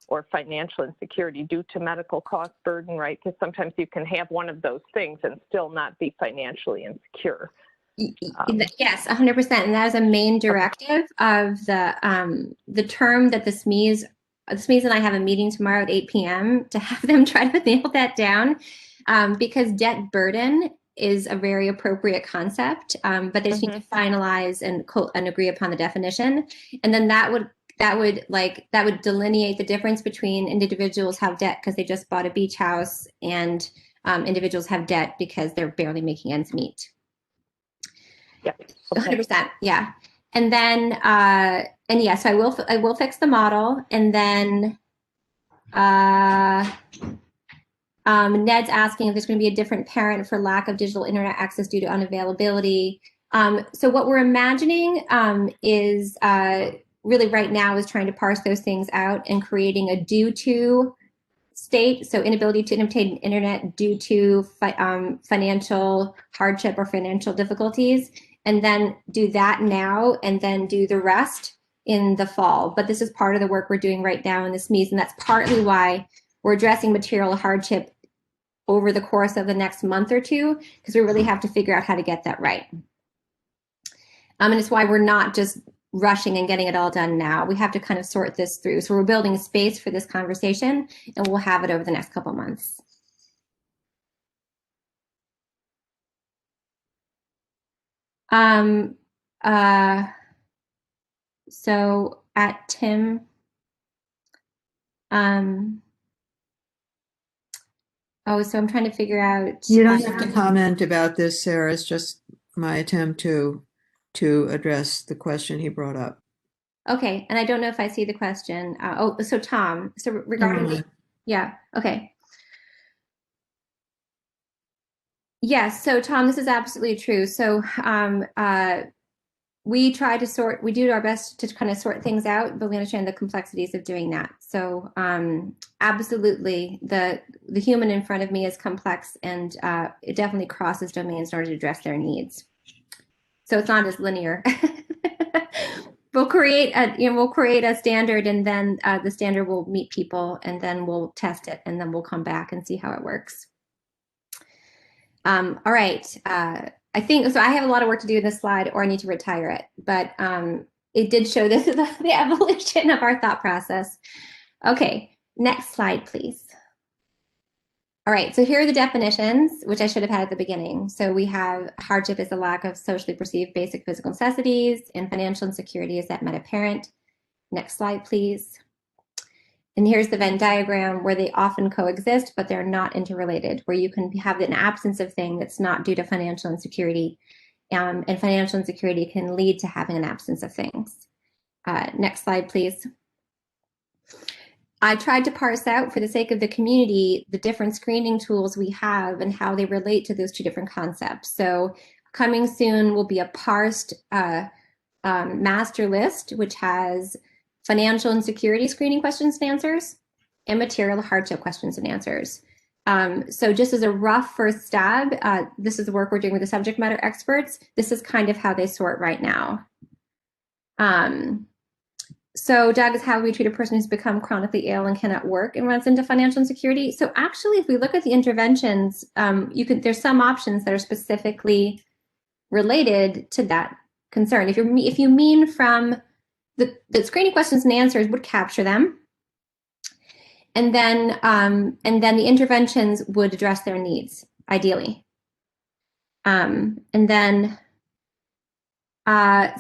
or financial insecurity due to medical cost burden, right? Because sometimes you can have one of those things and still not be financially insecure. Yes, 100%. And that is a main directive of the term that the SMEs and I have a meeting tomorrow at 8 p.m. to have them try to nail that down, because debt burden is a very appropriate concept, but they just need to finalize and agree upon the definition. And then that would delineate the difference between individuals have debt because they just bought a beach house and individuals have debt because they're barely making ends meet. Yeah. Okay. 100%. Yeah. And then, and yes, I will fix the model. And then, Ned's asking if there's going to be a different parent for lack of digital internet access due to unavailability. So what we're imagining is really right now is trying to parse those things out and creating a due to state. So inability to obtain internet due to financial hardship or financial difficulties, and then do that now and then do the rest in the fall. But this is part of the work we're doing right now in the SMEs, and that's partly why we're addressing material hardship over the course of the next month or two, because we really have to figure out how to get that right. And it's why we're not just rushing and getting it all done now. We have to kind of sort this through. So we're building space for this conversation, and we'll have it over the next couple months. So at Tim, so I'm trying to figure out. You don't have to comment about this, Sarah. It's just my attempt to address the question he brought up. Okay, and I don't know if I see the question. So Tom, so regarding, yeah, okay. Yes, so Tom, this is absolutely true. So we try to sort, we do our best to kind of sort things out, but we understand the complexities of doing that. So absolutely, the human in front of me is complex, and it definitely crosses domains in order to address their needs. So it's not as linear. We'll create a standard, and then the standard will meet people, and then we'll test it, and then we'll come back and see how it works. All right. I think so. I have a lot of work to do in this slide, or I need to retire it. But it did show this the evolution of our thought process. Okay, next slide, please. All right, so here are the definitions, which I should have had at the beginning. So we have hardship is the lack of socially perceived basic physical necessities, and financial insecurity is that met a parent. Next slide, please. And here's the Venn diagram where they often coexist, but they're not interrelated, where you can have an absence of thing that's not due to financial insecurity. And financial insecurity can lead to having an absence of things. Next slide, please. I tried to parse out, for the sake of the community, the different screening tools we have and how they relate to those two different concepts. So coming soon will be a parsed master list, which has financial insecurity screening questions and answers, and material hardship questions and answers. So just as a rough first stab, this is the work we're doing with the subject matter experts. This is kind of how they sort right now. So Doug, is how we treat a person who's become chronically ill and cannot work and runs into financial insecurity. So actually, if we look at the interventions, there's some options that are specifically related to that concern. If you mean from the screening questions and answers would capture them, and then the interventions would address their needs ideally, and then.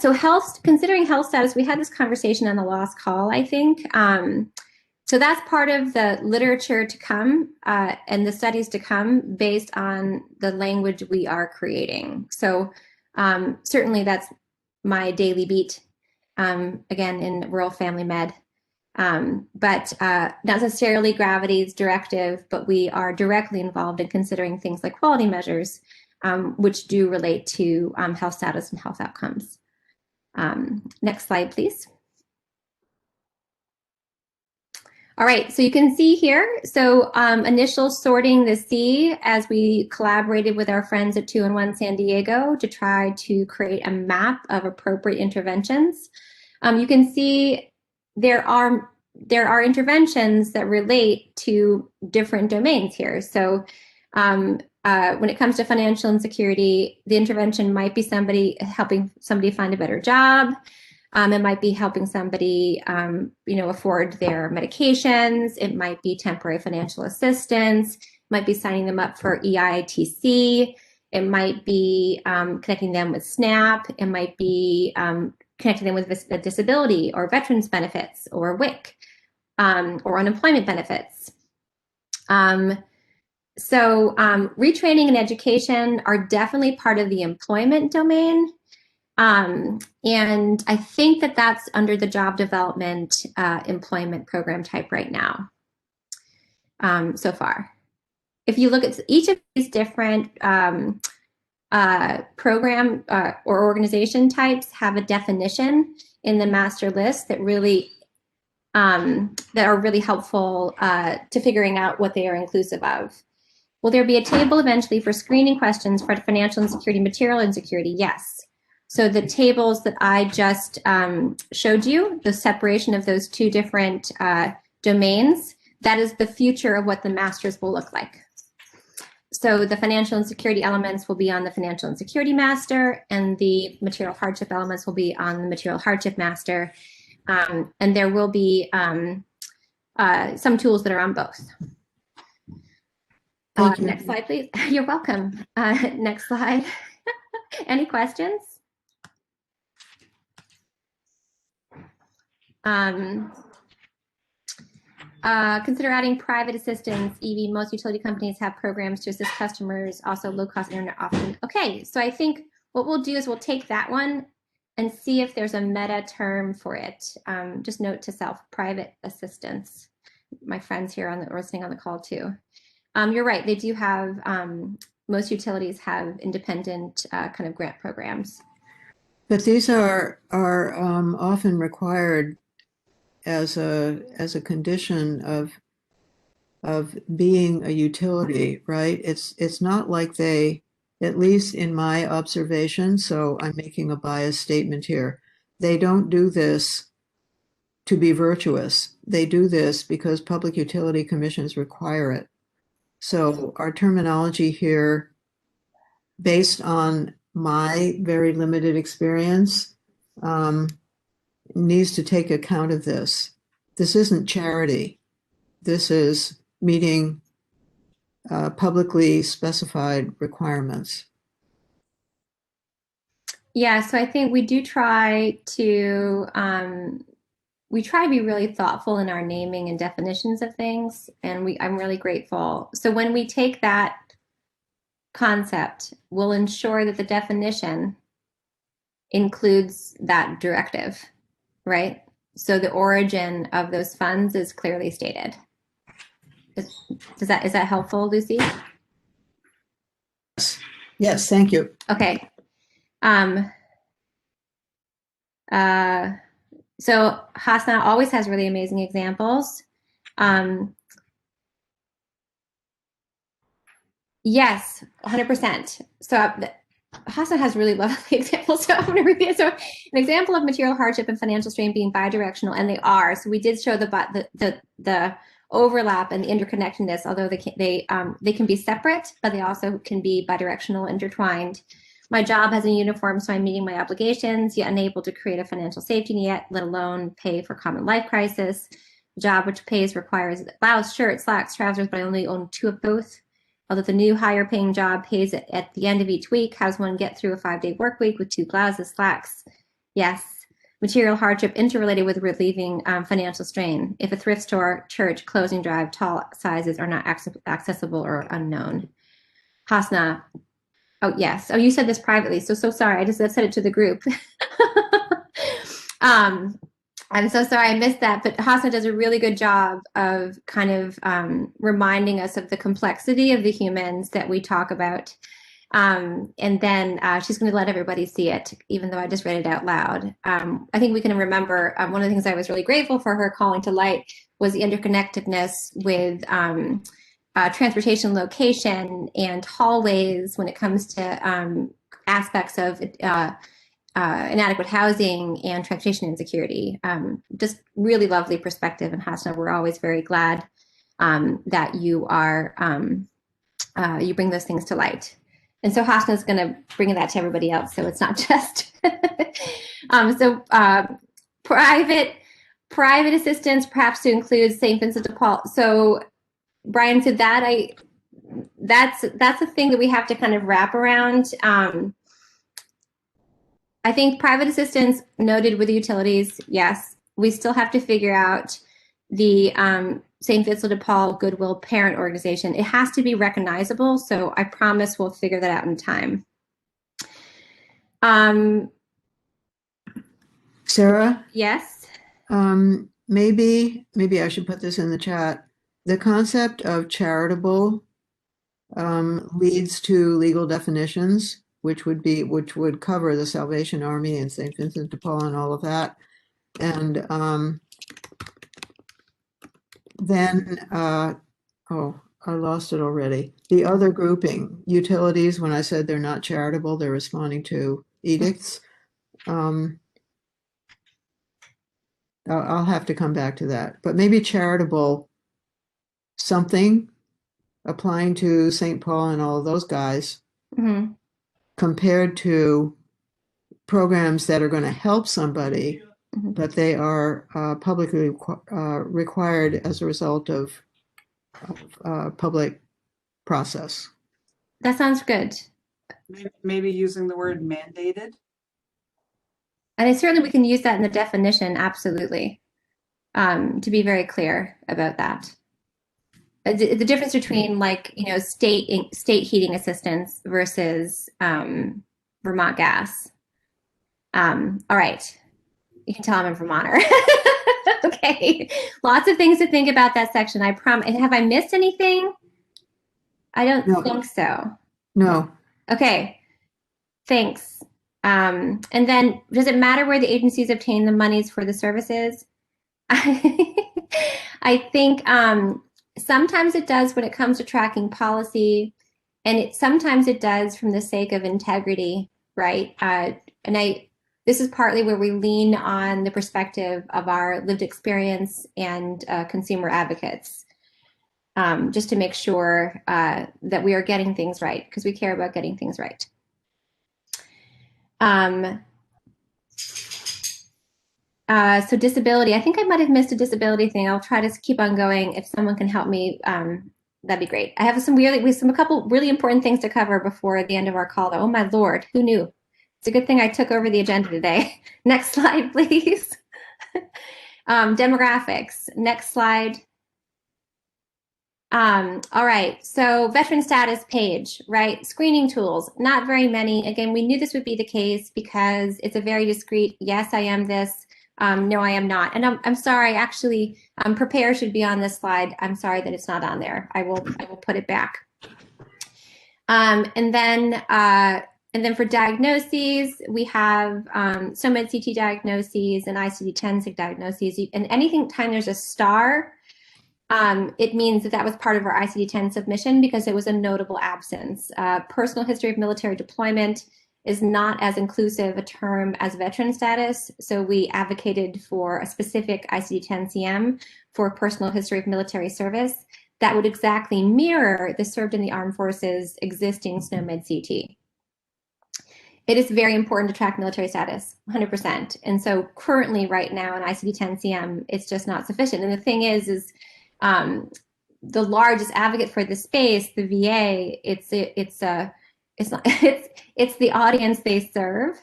So considering health status, we had this conversation on the last call, I think. So that's part of the literature to come and the studies to come based on the language we are creating. So certainly that's my daily beat, again, in rural family med. But not necessarily Gravity's directive, but we are directly involved in considering things like quality measures, which do relate to health status and health outcomes. Next slide, please. All right, so you can see here, so initial sorting the C as we collaborated with our friends at 2-in-1 San Diego to try to create a map of appropriate interventions. You can see there are interventions that relate to different domains here. So when it comes to financial insecurity, the intervention might be helping somebody find a better job. It might be helping somebody, afford their medications. It might be temporary financial assistance. It might be signing them up for EITC. It might be connecting them with SNAP. It might be connecting them with a disability or veterans benefits or WIC or unemployment benefits. So retraining and education are definitely part of the employment domain. And I think that that's under the job development employment program type right now, so far. If you look at each of these different program or organization types have a definition in the master list that really that are really helpful to figuring out what they are inclusive of. Will there be a table eventually for screening questions for financial insecurity, material insecurity? Yes. So the tables that I just showed you, the separation of those two different domains, that is the future of what the masters will look like. So the financial insecurity elements will be on the financial insecurity master, and the material hardship elements will be on the material hardship master. And there will be some tools that are on both. Next slide, please. You're welcome. Next slide. Any questions? Consider adding private assistance. EV, most utility companies have programs to assist customers, also low-cost internet often. Okay, so I think what we'll do is we'll take that one and see if there's a meta term for it. Just note to self, private assistance. My friends here are listening on the call too. You're right, they do have, most utilities have independent kind of grant programs. But these are often required as a condition of being a utility, right? It's not like they, at least in my observation, so I'm making a biased statement here. They don't do this to be virtuous. They do this because public utility commissions require it. So our terminology here, based on my very limited experience, needs to take account of this. This isn't charity. This is meeting publicly specified requirements. Yeah, so I think we do try to be really thoughtful in our naming and definitions of things, and I'm really grateful. So when we take that concept, we'll ensure that the definition includes that directive, right? So the origin of those funds is clearly stated. Is that helpful, Lucy? Yes, thank you. Okay. So Hasna always has really amazing examples. Yes, 100%. So Hasna has really lovely examples. So I'm going to read it. So an example of material hardship and financial strain being bidirectional, and they are. So we did show the overlap and the interconnectedness, although they can be separate, but they also can be bidirectional, intertwined. My job has a uniform, so I'm meeting my obligations, yet unable to create a financial safety net, let alone pay for common life crisis. A job which allows blouse, shirt, slacks, trousers, but I only own 2 of both. Although the new higher paying job pays at the end of each week, how does one get through a 5-day work week with 2 blouses, slacks? Yes. Material hardship interrelated with relieving financial strain. If a thrift store, church, clothing drive, tall sizes are not accessible or unknown. Hasna. Oh, yes. Oh, you said this privately. So sorry. I just said it to the group. I'm so sorry I missed that, but Hasna does a really good job of kind of reminding us of the complexity of the humans that we talk about. And then she's going to let everybody see it, even though I just read it out loud. I think we can remember one of the things I was really grateful for her calling to light was the interconnectedness with transportation location and hallways when it comes to aspects of inadequate housing and transportation insecurity. Just really lovely perspective. And Hasna, we're always very glad that you are you bring those things to light. And so Hasna is going to bring that to everybody else, so it's not just private assistance, perhaps to include St. Vincent de Paul. So Brian said that's a thing that we have to kind of wrap around. I think private assistance noted with the utilities, yes. We still have to figure out the St. Vincent de Paul Goodwill Parent Organization. It has to be recognizable, so I promise we'll figure that out in time. Sarah? Yes? Maybe I should put this in the chat. The concept of charitable leads to legal definitions, which would cover the Salvation Army and St. Vincent de Paul and all of that. And then, oh, I lost it already. The other grouping, utilities, when I said they're not charitable, they're responding to edicts. I'll have to come back to that. But maybe charitable something applying to St. Paul and all of those guys compared to programs that are going to help somebody, but they are publicly required as a result of public process. That sounds good. Maybe using the word mandated. And certainly we can use that in the definition, absolutely, to be very clear about that. The difference between, like, state heating assistance versus Vermont gas. All right. You can tell I'm a Vermonter. Okay. Lots of things to think about that section. I promise. Have I missed anything? I don't think so. No. Okay. Thanks. And then, does it matter where the agencies obtain the monies for the services? I think sometimes it does when it comes to tracking policy, and sometimes it does from the sake of integrity, right? This is partly where we lean on the perspective of our lived experience and consumer advocates, just to make sure that we are getting things right, because we care about getting things right. So disability, I think I might have missed a disability thing. I'll try to keep on going. If someone can help me, that'd be great. I have a couple really important things to cover before the end of our call, though. Oh my Lord, who knew? It's a good thing I took over the agenda today. Next slide, please. Demographics. Next slide. All right, so veteran status page, right? Screening tools, not very many. Again, we knew this would be the case because it's a very discreet, yes, I am this, no, I am not. And I'm sorry, actually, prepare should be on this slide. I'm sorry that it's not on there. I will put it back. And then for diagnoses, we have SOMED CT diagnoses and ICD-10 diagnoses. And anytime there's a star, it means that was part of our ICD-10 submission because it was a notable absence. Personal history of military deployment is not as inclusive a term as veteran status, so we advocated for a specific ICD-10 CM for personal history of military service that would exactly mirror the served in the armed forces existing SNOMED CT. It is very important to track military status, 100%. And so currently right now in ICD-10 CM, it's just not sufficient. And the thing is the largest advocate for this space, the VA, it's the audience they serve.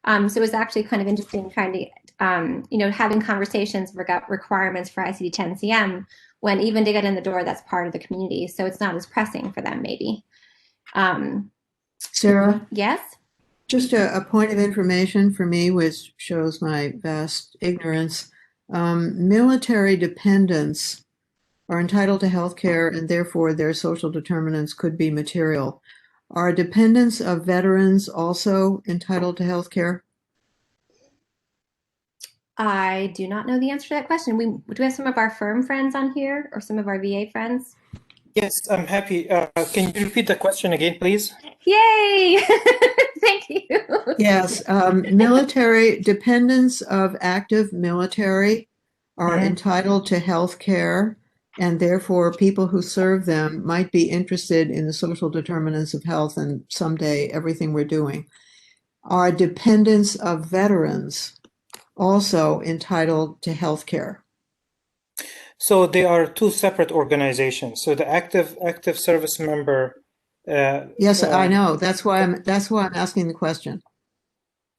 So it's actually kind of interesting trying to, having conversations about requirements for ICD-10 CM when even to get in the door, that's part of the community. So it's not as pressing for them, maybe. Sarah? Yes? Just a point of information for me, which shows my vast ignorance. Military dependents are entitled to health care and therefore their social determinants could be material. Are dependents of veterans also entitled to health care? I do not know the answer to that question. Do we have some of our firm friends on here or some of our VA friends? Yes, I'm happy. Can you repeat the question again, please? Yay! Thank you. Yes, military dependents of active military are entitled to health care, and therefore people who serve them might be interested in the social determinants of health and someday everything we're doing. Are dependents of veterans also entitled to health care? So they are two separate organizations. So the active service member. Yes, I know. That's why I'm asking the question.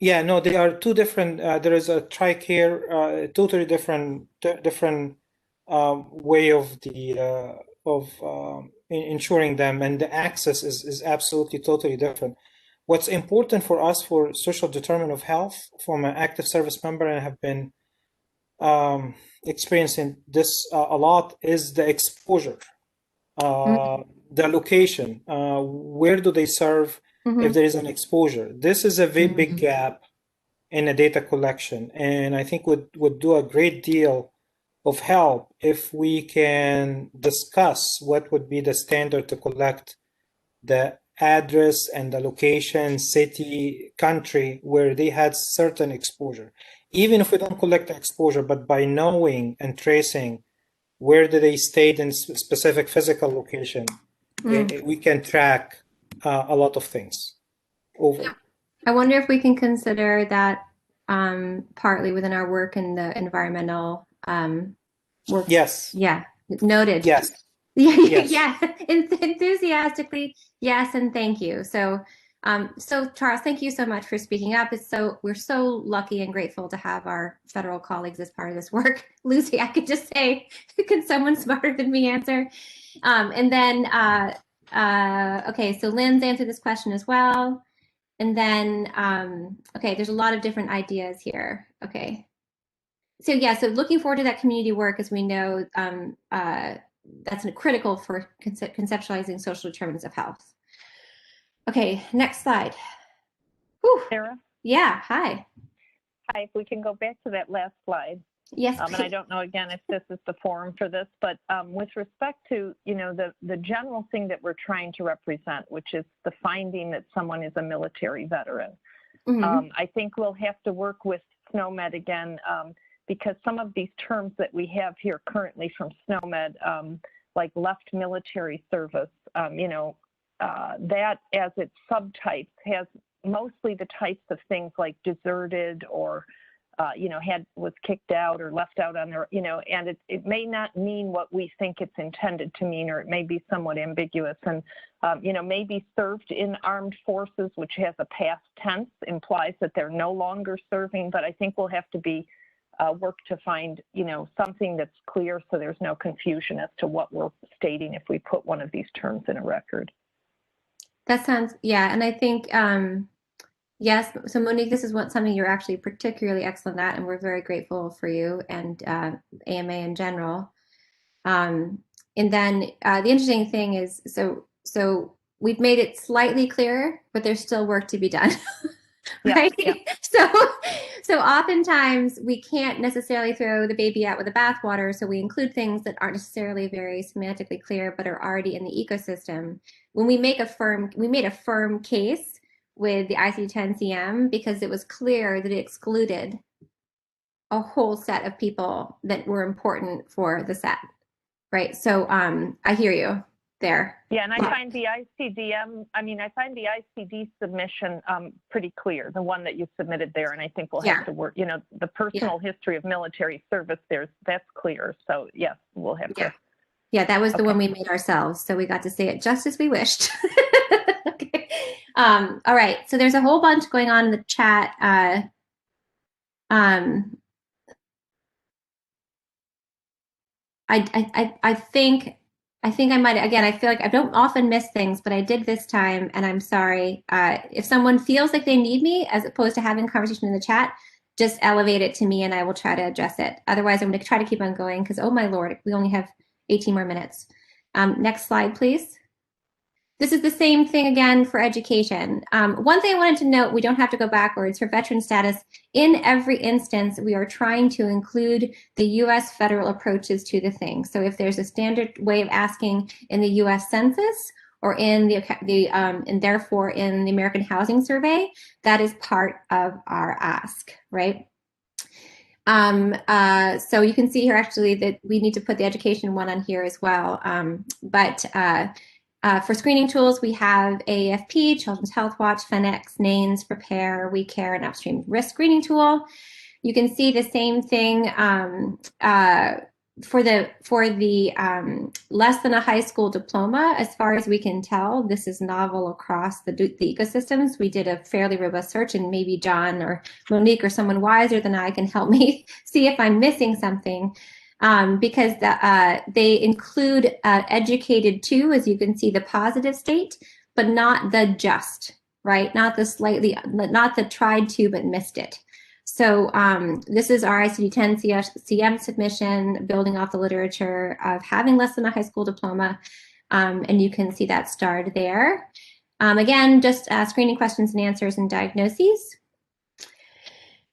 Yeah, no, they are two different. There is a TRICARE, totally different way of ensuring them, and the access is absolutely totally different. What's important for us for social determinant of health from an active service member, and I have been experiencing this a lot, is the exposure, the location, where do they serve, if there is an exposure. This is a very big gap in the data collection, and I think would do a great deal of help if we can discuss what would be the standard to collect the address and the location, city, country where they had certain exposure. Even if we don't collect the exposure, but by knowing and tracing where did they stayed in specific physical location, we can track a lot of things. Over. I wonder if we can consider that partly within our work in the environmental work. Yes. Yeah, noted. Yes. Yes. Yeah, enthusiastically, yes, and thank you. So, Charles, thank you so much for speaking up. We're so lucky and grateful to have our federal colleagues as part of this work. Lucy, I could just say, can someone smarter than me answer? And then, okay, so Lynn's answered this question as well. And then, okay, there's a lot of different ideas here. Okay. So yeah, so looking forward to that community work, as we know, that's critical for conceptualizing social determinants of health. Okay, next slide. Whew. Sarah? Yeah, hi. Hi, if we can go back to that last slide. Yes, And I don't know, again, if this is the forum for this, but with respect to, the general thing that we're trying to represent, which is the finding that someone is a military veteran. I think we'll have to work with SNOMED again, because some of these terms that we have here currently from SNOMED, like left military service, that as its subtypes has mostly the types of things like deserted or was kicked out or left out on their, and it may not mean what we think it's intended to mean, or it may be somewhat ambiguous. And, maybe served in armed forces, which has a past tense, implies that they're no longer serving. But I think we'll have to be work to find, something that's clear so there's no confusion as to what we're stating if we put one of these terms in a record. That sounds, yeah. And I think, yes. So Monique, this is something you're actually particularly excellent at, and we're very grateful for you and AMA in general. And then the interesting thing is, so we've made it slightly clearer, but there's still work to be done, right? Yeah. So oftentimes we can't necessarily throw the baby out with the bathwater, so we include things that aren't necessarily very semantically clear, but are already in the ecosystem. When we made a firm case with the ICD-10-CM because it was clear that it excluded a whole set of people that were important for the set, right? So I hear you there. Yeah, and I find the ICD submission pretty clear, the one that you submitted there, and I think we'll have to work, the personal history of military service that's clear. So yes, we'll have to. Yeah, that was the one we made ourselves, so we got to say it just as we wished. Okay. All right, so there's a whole bunch going on in the chat. I think I might, again, I feel like I don't often miss things, but I did this time, and I'm sorry. If someone feels like they need me, as opposed to having a conversation in the chat, just elevate it to me and I will try to address it. Otherwise, I'm going to try to keep on going because, oh my Lord, we only have 18 more minutes. Next slide, please. This is the same thing again for education. One thing I wanted to note, we don't have to go backwards. For veteran status, in every instance, we are trying to include the US federal approaches to the thing. So if there's a standard way of asking in the US Census or in and therefore in the American Housing Survey, that is part of our ask, right? So you can see here actually that we need to put the education one on here as well. For screening tools, we have AAFP, Children's Health Watch, FNX, NANES, Prepare, WeCare, and Upstream Risk Screening Tool. You can see the same thing for the less than a high school diploma. As far as we can tell, this is novel across the ecosystems. We did a fairly robust search, and maybe John or Monique or someone wiser than I can help me see if I'm missing something. Because they include educated too, as you can see, the positive state, but not the just, right? Not the tried to but missed it. So this is our ICD-10-CM submission, building off the literature of having less than a high school diploma, and you can see that starred there. Again, just screening questions and answers and diagnoses.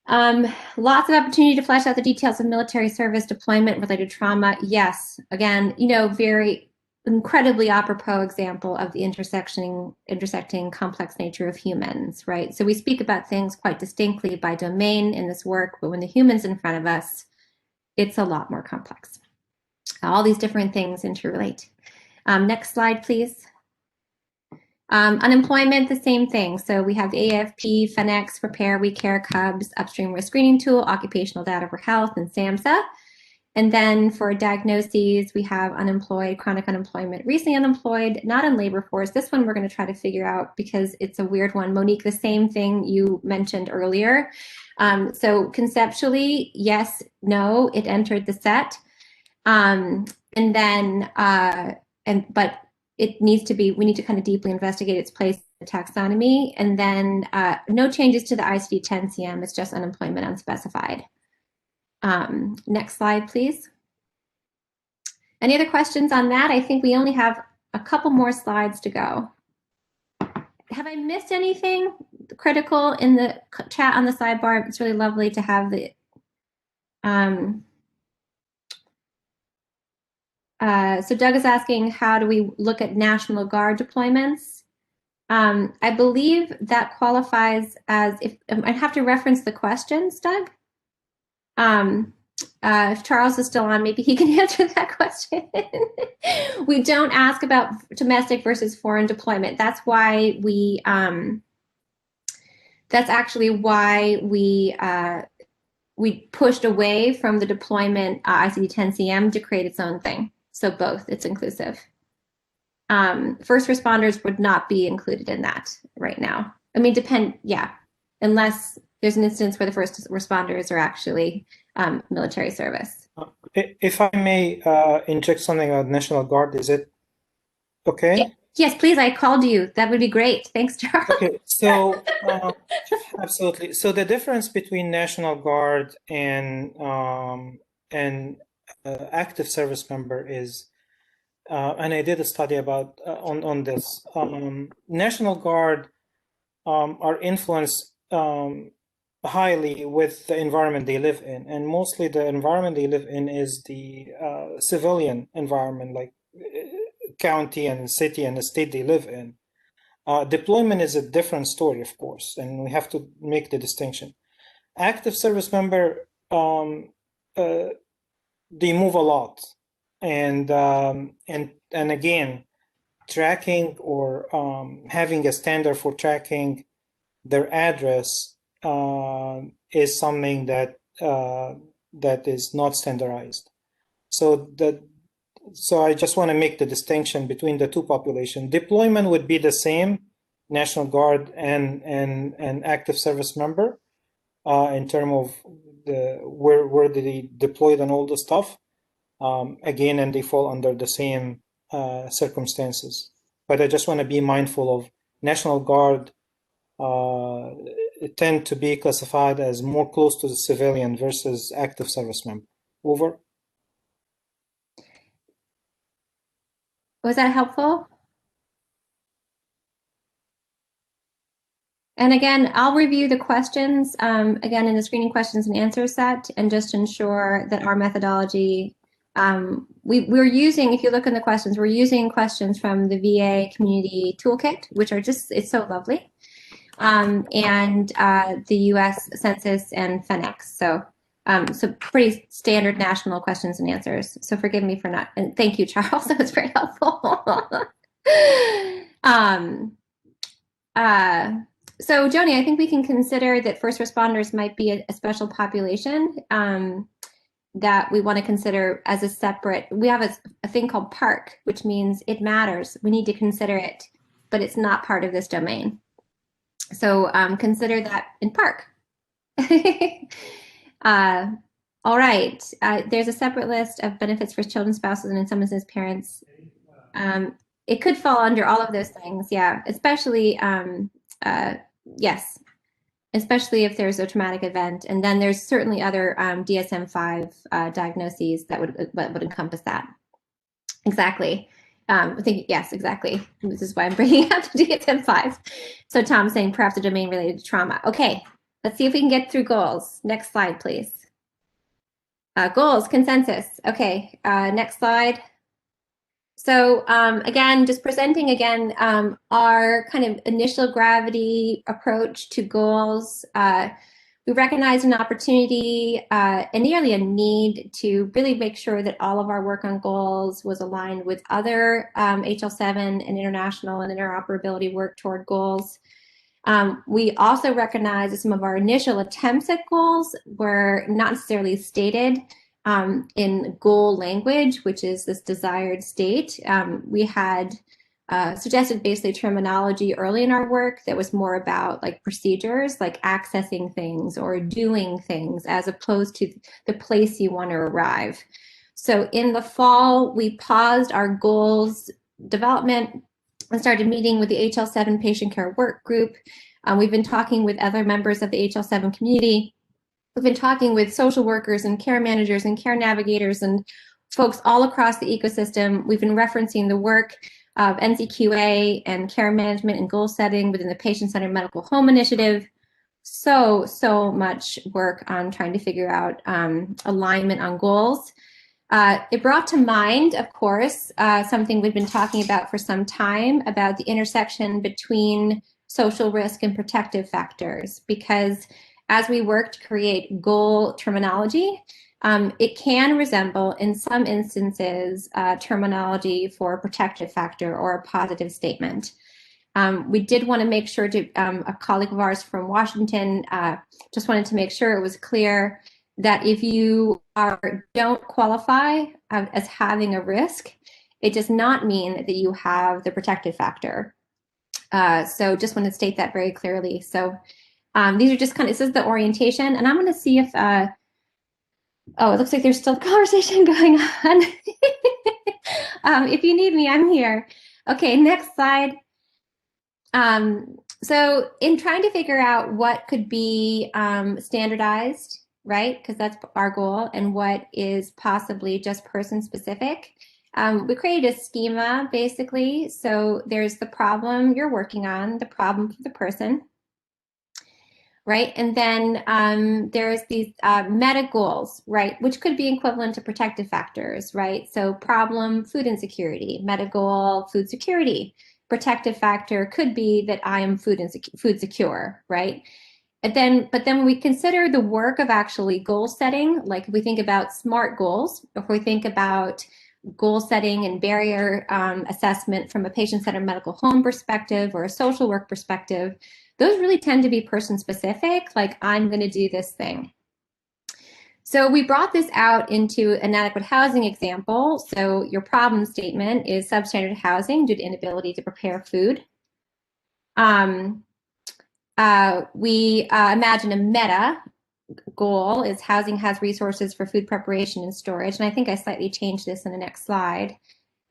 Lots of opportunity to flesh out the details of military service, deployment, related trauma. Yes, again, very incredibly apropos example of the intersecting complex nature of humans, right? So we speak about things quite distinctly by domain in this work, but when the human's in front of us, it's a lot more complex. All these different things interrelate. Next slide, please. Unemployment, the same thing. So we have AFP, FNX, Prepare, WeCare, CUBS, Upstream Risk Screening Tool, Occupational Data for Health, and SAMHSA. And then for diagnoses, we have unemployed, chronic unemployment, recently unemployed, not in labor force. This one we're going to try to figure out because it's a weird one. Monique, the same thing you mentioned earlier. So conceptually, yes, no, it entered the set. But it needs to be, we need to kind of deeply investigate its place in the taxonomy. And then no changes to the ICD-10-CM, it's just unemployment unspecified. Next slide, please. Any other questions on that? I think we only have a couple more slides to go. Have I missed anything? critical in the chat on the sidebar. It's really lovely to have the so Doug is asking, how do we look at National Guard deployments? I believe that qualifies as, if I'd have to reference the questions, Doug. If Charles is still on, maybe he can answer that question. We don't ask about domestic versus foreign deployment. That's why we, that's actually why we pushed away from the deployment ICD-10-CM to create its own thing. So both, it's inclusive. First responders would not be included in that right now. I mean, unless there's an instance where the first responders are actually military service. If I may inject something about National Guard, is it okay? Yes, please, I called you. That would be great. Thanks, Charles. Okay, so absolutely. So the difference between National Guard and active service member is, and I did a study about on this. National Guard are influenced highly with the environment they live in, and mostly the environment they live in is the civilian environment, like county and city and the state they live in. Deployment is a different story, of course, and we have to make the distinction. Active service member, they move a lot, and again, tracking or having a standard for tracking their address is something that that is not standardized. So I just want to make the distinction between the two populations. Deployment would be the same, National Guard and active service member, in terms of where they deployed and all the stuff. Again, and they fall under the same circumstances. But I just want to be mindful of National Guard tend to be classified as more close to the civilian versus active service member. Over. Was that helpful? And again, I'll review the questions again in the screening questions and answers set, and just ensure that our methodology, we're using, if you look in the questions, we're using questions from the VA Community Toolkit, which are just, it's so lovely, and the US Census and FENEX. So pretty standard national questions and answers. So forgive me for not, and thank you, Charles, that was very helpful. So Joni, I think we can consider that first responders might be a special population that we want to consider as a separate, we have a thing called PARC, which means it matters. We need to consider it, but it's not part of this domain. So consider that in PARC. All right, there's a separate list of benefits for children, spouses, and in some instances parents. It could fall under all of those things, yeah, especially, yes, especially if there's a traumatic event. And then there's certainly other DSM-5 diagnoses that would encompass that. Exactly. I think, yes, exactly. This is why I'm bringing up the DSM-5. So Tom's saying perhaps a domain related to trauma. Okay, let's see if we can get through goals. Next slide, please. Goals, consensus. Okay, next slide. So again, just presenting again our kind of initial gravity approach to goals. We recognize an opportunity and nearly a need to really make sure that all of our work on goals was aligned with other HL7 and international and interoperability work toward goals. We also recognize that some of our initial attempts at goals were not necessarily stated in goal language, which is this desired state. We had suggested basically terminology early in our work that was more about like procedures, like accessing things or doing things, as opposed to the place you want to arrive. So in the fall, we paused our goals development and started meeting with the HL7 patient care work group. We've been talking with other members of the HL7 community. We've been talking with social workers and care managers and care navigators and folks all across the ecosystem. We've been referencing the work of NCQA and care management and goal setting within the patient-centered medical home initiative. So much work on trying to figure out alignment on goals. It brought to mind, of course, something we've been talking about for some time about the intersection between social risk and protective factors, because as we work to create goal terminology, it can resemble, in some instances, terminology for a protective factor or a positive statement. We did want to make sure to, a colleague of ours from Washington just wanted to make sure it was clear that if you don't qualify as having a risk, it does not mean that you have the protective factor. So just want to state that very clearly. So these are just kind of, this is the orientation, and I'm going to see if, oh, it looks like there's still a conversation going on. If you need me, I'm here. Okay, next slide. So in trying to figure out what could be standardized, right, because that's our goal, and what is possibly just person specific, we created a schema basically. So there's the problem you're working on, the problem for the person, right? And then there's these meta goals, right, which could be equivalent to protective factors, right? So problem, food insecurity, meta goal, food security. Protective factor could be that I am food secure, right? And then, but then when we consider the work of actually goal setting, like if we think about SMART goals, if we think about goal setting and barrier assessment from a patient-centered medical home perspective or a social work perspective, those really tend to be person specific, like I'm going to do this thing. So we brought this out into an inadequate housing example. So your problem statement is substandard housing due to inability to prepare food. We imagine a meta goal is housing has resources for food preparation and storage. And I think I slightly changed this in the next slide.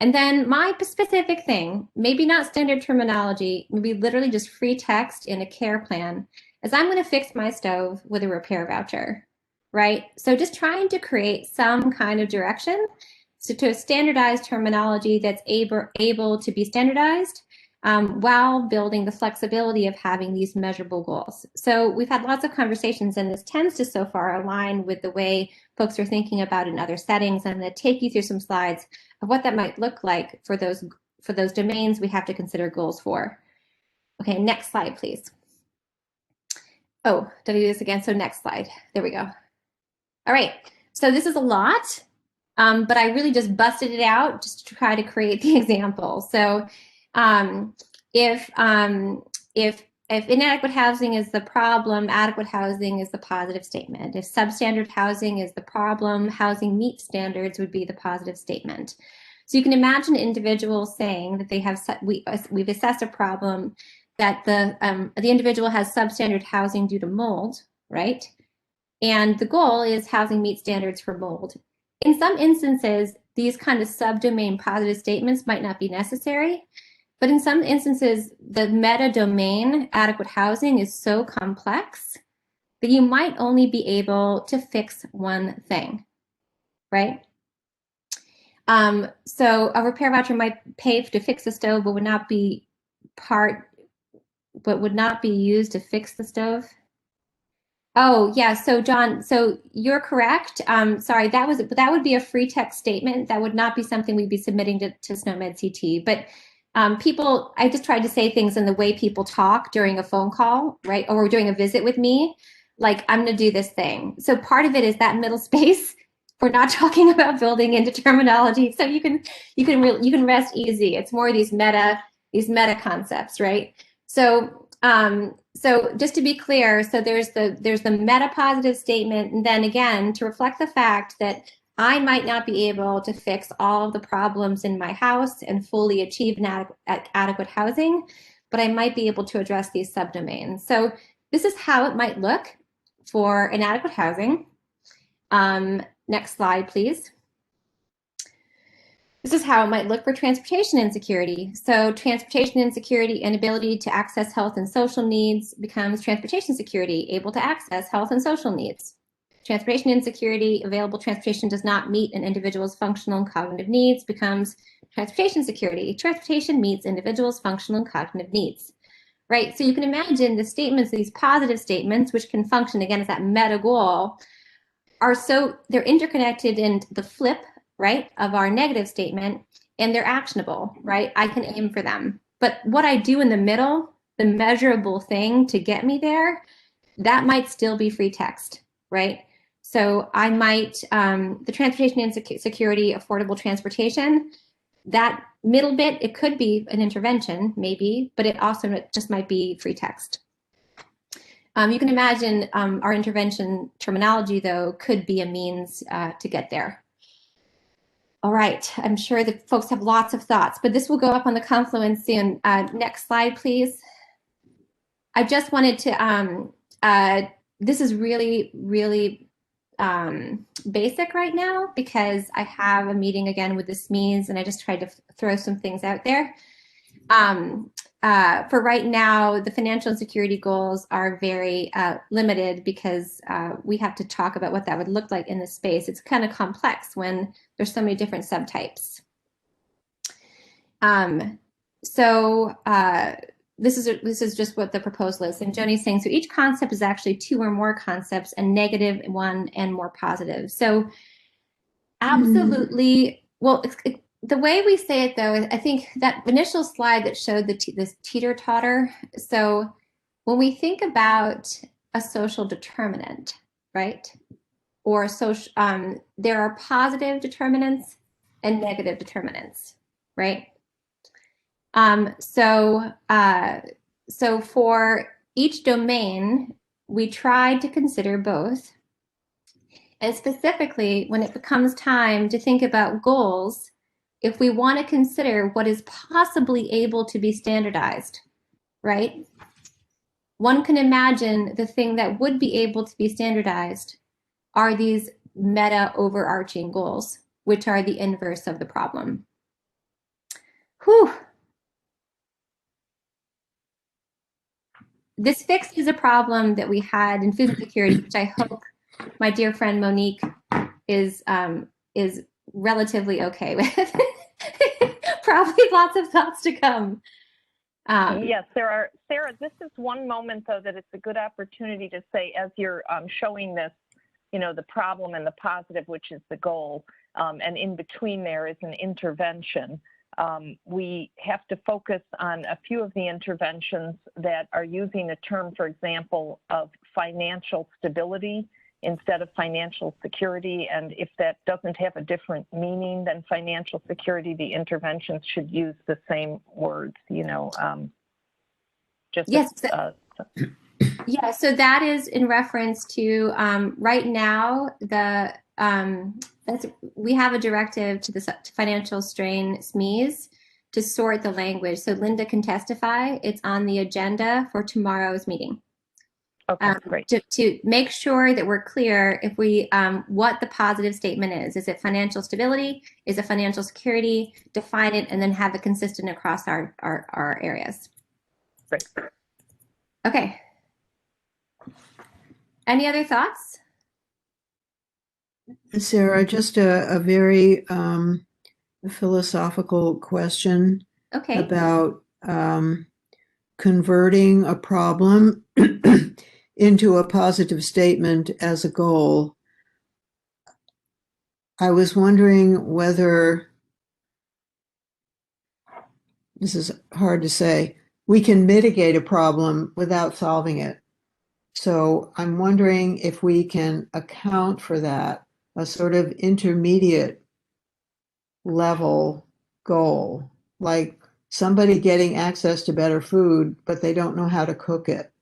And then my specific thing, maybe not standard terminology, maybe literally just free text in a care plan, is I'm going to fix my stove with a repair voucher. Right? So just trying to create some kind of direction to a standardized terminology that's able to be standardized while building the flexibility of having these measurable goals. So we've had lots of conversations, and this tends to so far align with the way folks are thinking about in other settings. I'm going to take you through some slides of what that might look like for those domains we have to consider goals for. Okay, next slide, please. Oh, did I do this again? So next slide. There we go. All right, so this is a lot, but I really just busted it out just to try to create the example. So if inadequate housing is the problem, adequate housing is the positive statement. If substandard housing is the problem, housing meets standards would be the positive statement. So you can imagine individuals saying that they have, we've assessed a problem that the individual has substandard housing due to mold, right? And the goal is housing meets standards for mold. In some instances, these kind of subdomain positive statements might not be necessary, but in some instances, the meta domain adequate housing is so complex that you might only be able to fix one thing, right? So a repair voucher might pay to fix the stove, but would not be used to fix the stove. Oh, yeah. So John, so you're correct. Sorry, that would be a free text statement. That would not be something we'd be submitting to SNOMED CT. But I just tried to say things in the way people talk during a phone call, right? Or during a visit with me, like I'm going to do this thing. So part of it is that middle space. We're not talking about building into terminology, so you can rest easy. It's more these meta concepts, right? So so just to be clear, so there's the meta positive statement, and then again, to reflect the fact that I might not be able to fix all of the problems in my house and fully achieve an adequate housing, but I might be able to address these subdomains. So this is how it might look for inadequate housing. Next slide, please. This is how it might look for transportation insecurity. So transportation insecurity, inability to access health and social needs, becomes transportation security, able to access health and social needs. Transportation insecurity, available transportation does not meet an individual's functional and cognitive needs, becomes transportation security. Transportation meets individuals' functional and cognitive needs, right? So you can imagine the statements, these positive statements, which can function again as that meta goal, they're interconnected in the flip, right, of our negative statement, and they're actionable, right? I can aim for them. But what I do in the middle, the measurable thing to get me there, that might still be free text, right? So I might, the transportation and security, affordable transportation, that middle bit, it could be an intervention, maybe, but it also just might be free text. You can imagine our intervention terminology, though, could be a means to get there. All right, I'm sure that folks have lots of thoughts, but this will go up on the Confluence soon. Next slide, please. I just wanted to, this is really, really basic right now because I have a meeting again with the SMEs and I just tried to throw some things out there. For right now, the financial and security goals are very limited because we have to talk about what that would look like in the space. It's kind of complex when there's so many different subtypes. This is just what the proposal is. And Joni's saying, so each concept is actually 2 or more concepts, and negative 1 and more positive. So absolutely, well, the way we say it, though, I think that initial slide that showed this teeter-totter. So when we think about a social determinant, right, or social, there are positive determinants and negative determinants, right? So for each domain, we tried to consider both. And specifically, when it becomes time to think about goals, if we want to consider what is possibly able to be standardized, right? One can imagine the thing that would be able to be standardized are these meta overarching goals, which are the inverse of the problem. Whew. This fixes a problem that we had in food insecurity, which I hope my dear friend Monique is relatively okay with. Probably lots of thoughts to come. Yes, there are. Sarah, this is one moment, though, that it's a good opportunity to say, as you're showing this, you know, the problem and the positive, which is the goal, and in between there is an intervention. We have to focus on a few of the interventions that are using a term, for example, of financial stability instead of financial security. And if that doesn't have a different meaning than financial security, the interventions should use the same words, you know. Just yes. Yeah, so that is in reference to right now, we have a directive to the financial strain SMEs to sort the language. So Linda can testify. It's on the agenda for tomorrow's meeting. Okay, great. To make sure that we're clear if we what the positive statement is. Is it financial stability? Is it financial security? Define it and then have it consistent across our areas. Great. Okay. Any other thoughts? Sarah, just a very philosophical question about converting a problem into a positive statement as a goal. I was wondering whether, this is hard to say, we can mitigate a problem without solving it. So I'm wondering if we can account for that, a sort of intermediate level goal, like somebody getting access to better food, but they don't know how to cook it.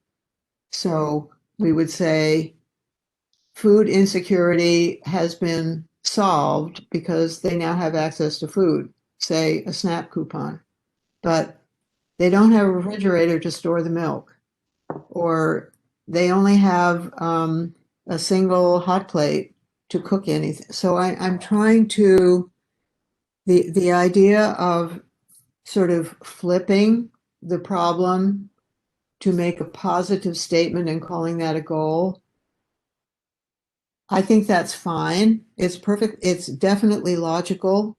So we would say food insecurity has been solved because they now have access to food, say a SNAP coupon, but they don't have a refrigerator to store the milk, or they only have a single hot plate to cook anything. So I'm trying to, the idea of sort of flipping the problem to make a positive statement and calling that a goal, I think that's fine. It's perfect. It's definitely logical.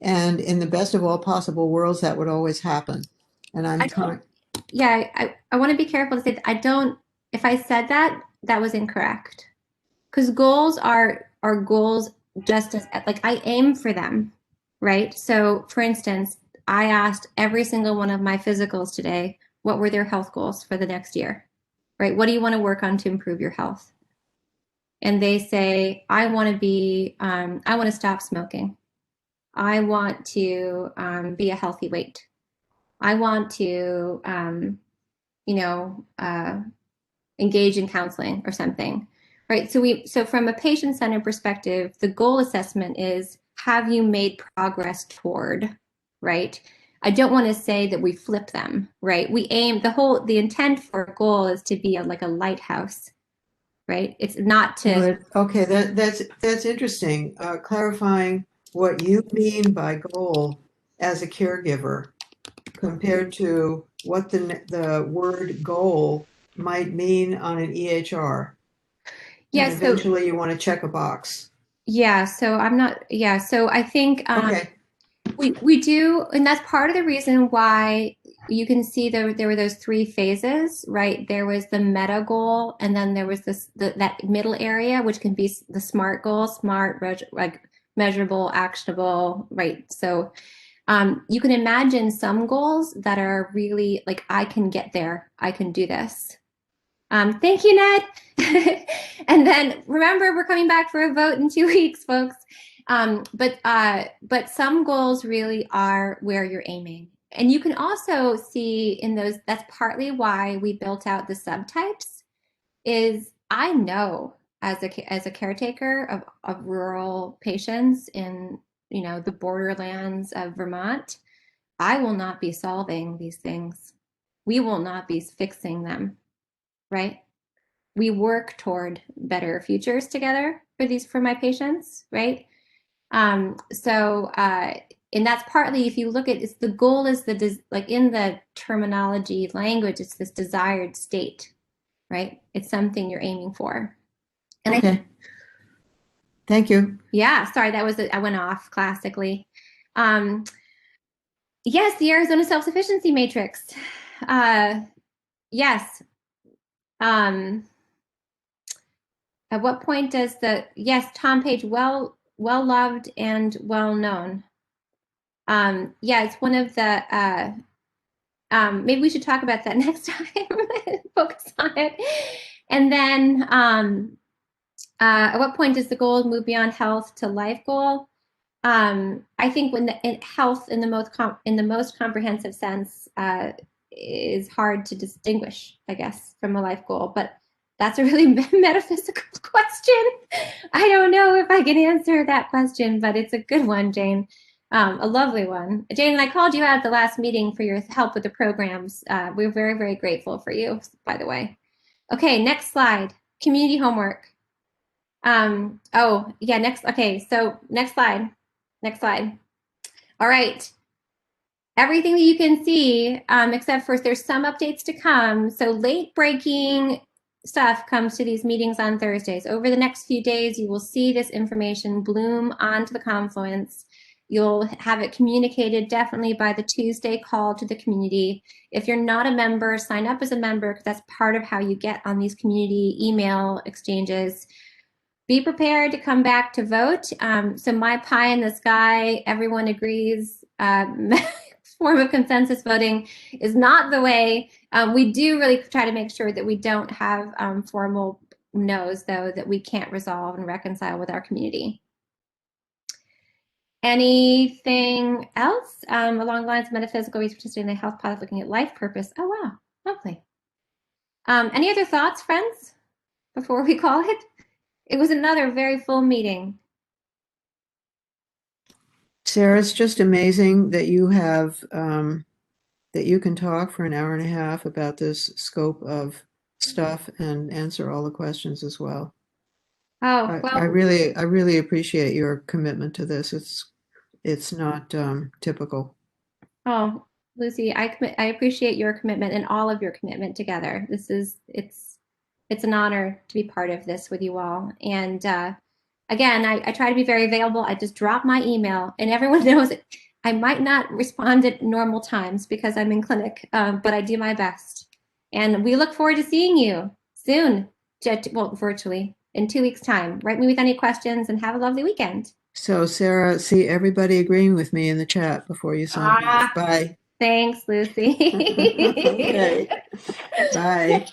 And in the best of all possible worlds, that would always happen. And I'm I trying. Yeah, I want to be careful to say that I don't, if I said that, that was incorrect. Because goals are goals just as, like, I aim for them, right? So for instance, I asked every single one of my physicals today, what were their health goals for the next year, right? What do you want to work on to improve your health? And they say, I want to stop smoking. I want to be a healthy weight. I want to, you know, engage in counseling or something, right? So from a patient-centered perspective, the goal assessment is, have you made progress toward, right? I don't want to say that we flip them, right? We aim, the intent for a goal is to be like a lighthouse, right? It's not to. Okay, that's interesting. Clarifying what you mean by goal as a caregiver compared to what the word goal might mean on an EHR. And Yeah, so eventually you want to check a box. yeah, so I'm not, yeah, so I think Okay. we do, and that's part of the reason why you can see there were those three phases, right? There was the meta goal, and then there was that middle area, which can be the SMART goal, smart, like measurable, actionable, right? So you can imagine some goals that are really like, I can get there, I can do this. Thank you, Ned. And then remember, we're coming back for a vote in 2 weeks, folks. But some goals really are where you're aiming. And you can also see in those, that's partly why we built out the subtypes, is I know as a caretaker of rural patients in, you know, the borderlands of Vermont, I will not be solving these things. We will not be fixing them, right? We work toward better futures together for my patients, right? And that's partly, if you look at, it's the goal is like in the terminology language, it's this desired state, right? It's something you're aiming for. And Okay. Thank you. Yeah, sorry, I went off classically. Yes, the Arizona Self-Sufficiency Matrix. Yes. At what point does yes, Tom Page, well loved and well known. Yeah, it's one of the, maybe we should talk about that next time, focus on it. And then at what point does the goal move beyond health to life goal? I think when health in the most comprehensive sense is hard to distinguish, I guess, from a life goal, but that's a really metaphysical question. I don't know if I can answer that question, but it's a good one, Jane. A lovely one. Jane, and I called you out at the last meeting for your help with the programs. We're very, very grateful for you, by the way. Okay, next slide. Community homework. Oh, yeah, okay, so next slide. Next slide. All right. Everything that you can see, except for there's some updates to come. So late breaking stuff comes to these meetings on Thursdays. Over the next few days, you will see this information bloom onto the Confluence. You'll have it communicated definitely by the Tuesday call to the community. If you're not a member, sign up as a member, because that's part of how you get on these community email exchanges. Be prepared to come back to vote. So my pie in the sky, everyone agrees, form of consensus voting is not the way. We do really try to make sure that we don't have formal no's, though, that we can't resolve and reconcile with our community. Anything else along the lines of metaphysical research, participating in the health path, looking at life purpose? Oh, wow, lovely. Any other thoughts, friends, before we call it? It was another very full meeting. Sarah, it's just amazing that you have that you can talk for an hour and a half about this scope of stuff and answer all the questions as well. Oh, well, I really appreciate your commitment to this. It's not typical. oh, Lucy, I appreciate your commitment and all of your commitment together. It's an honor to be part of this with you all. And again, I try to be very available. I just drop my email, and everyone knows it. I might not respond at normal times because I'm in clinic, but I do my best. And we look forward to seeing you soon, well, virtually in 2 weeks' time. Write me with any questions and have a lovely weekend. So, Sarah, see everybody agreeing with me in the chat before you sign off. Bye. Thanks, Lucy. Okay. Bye.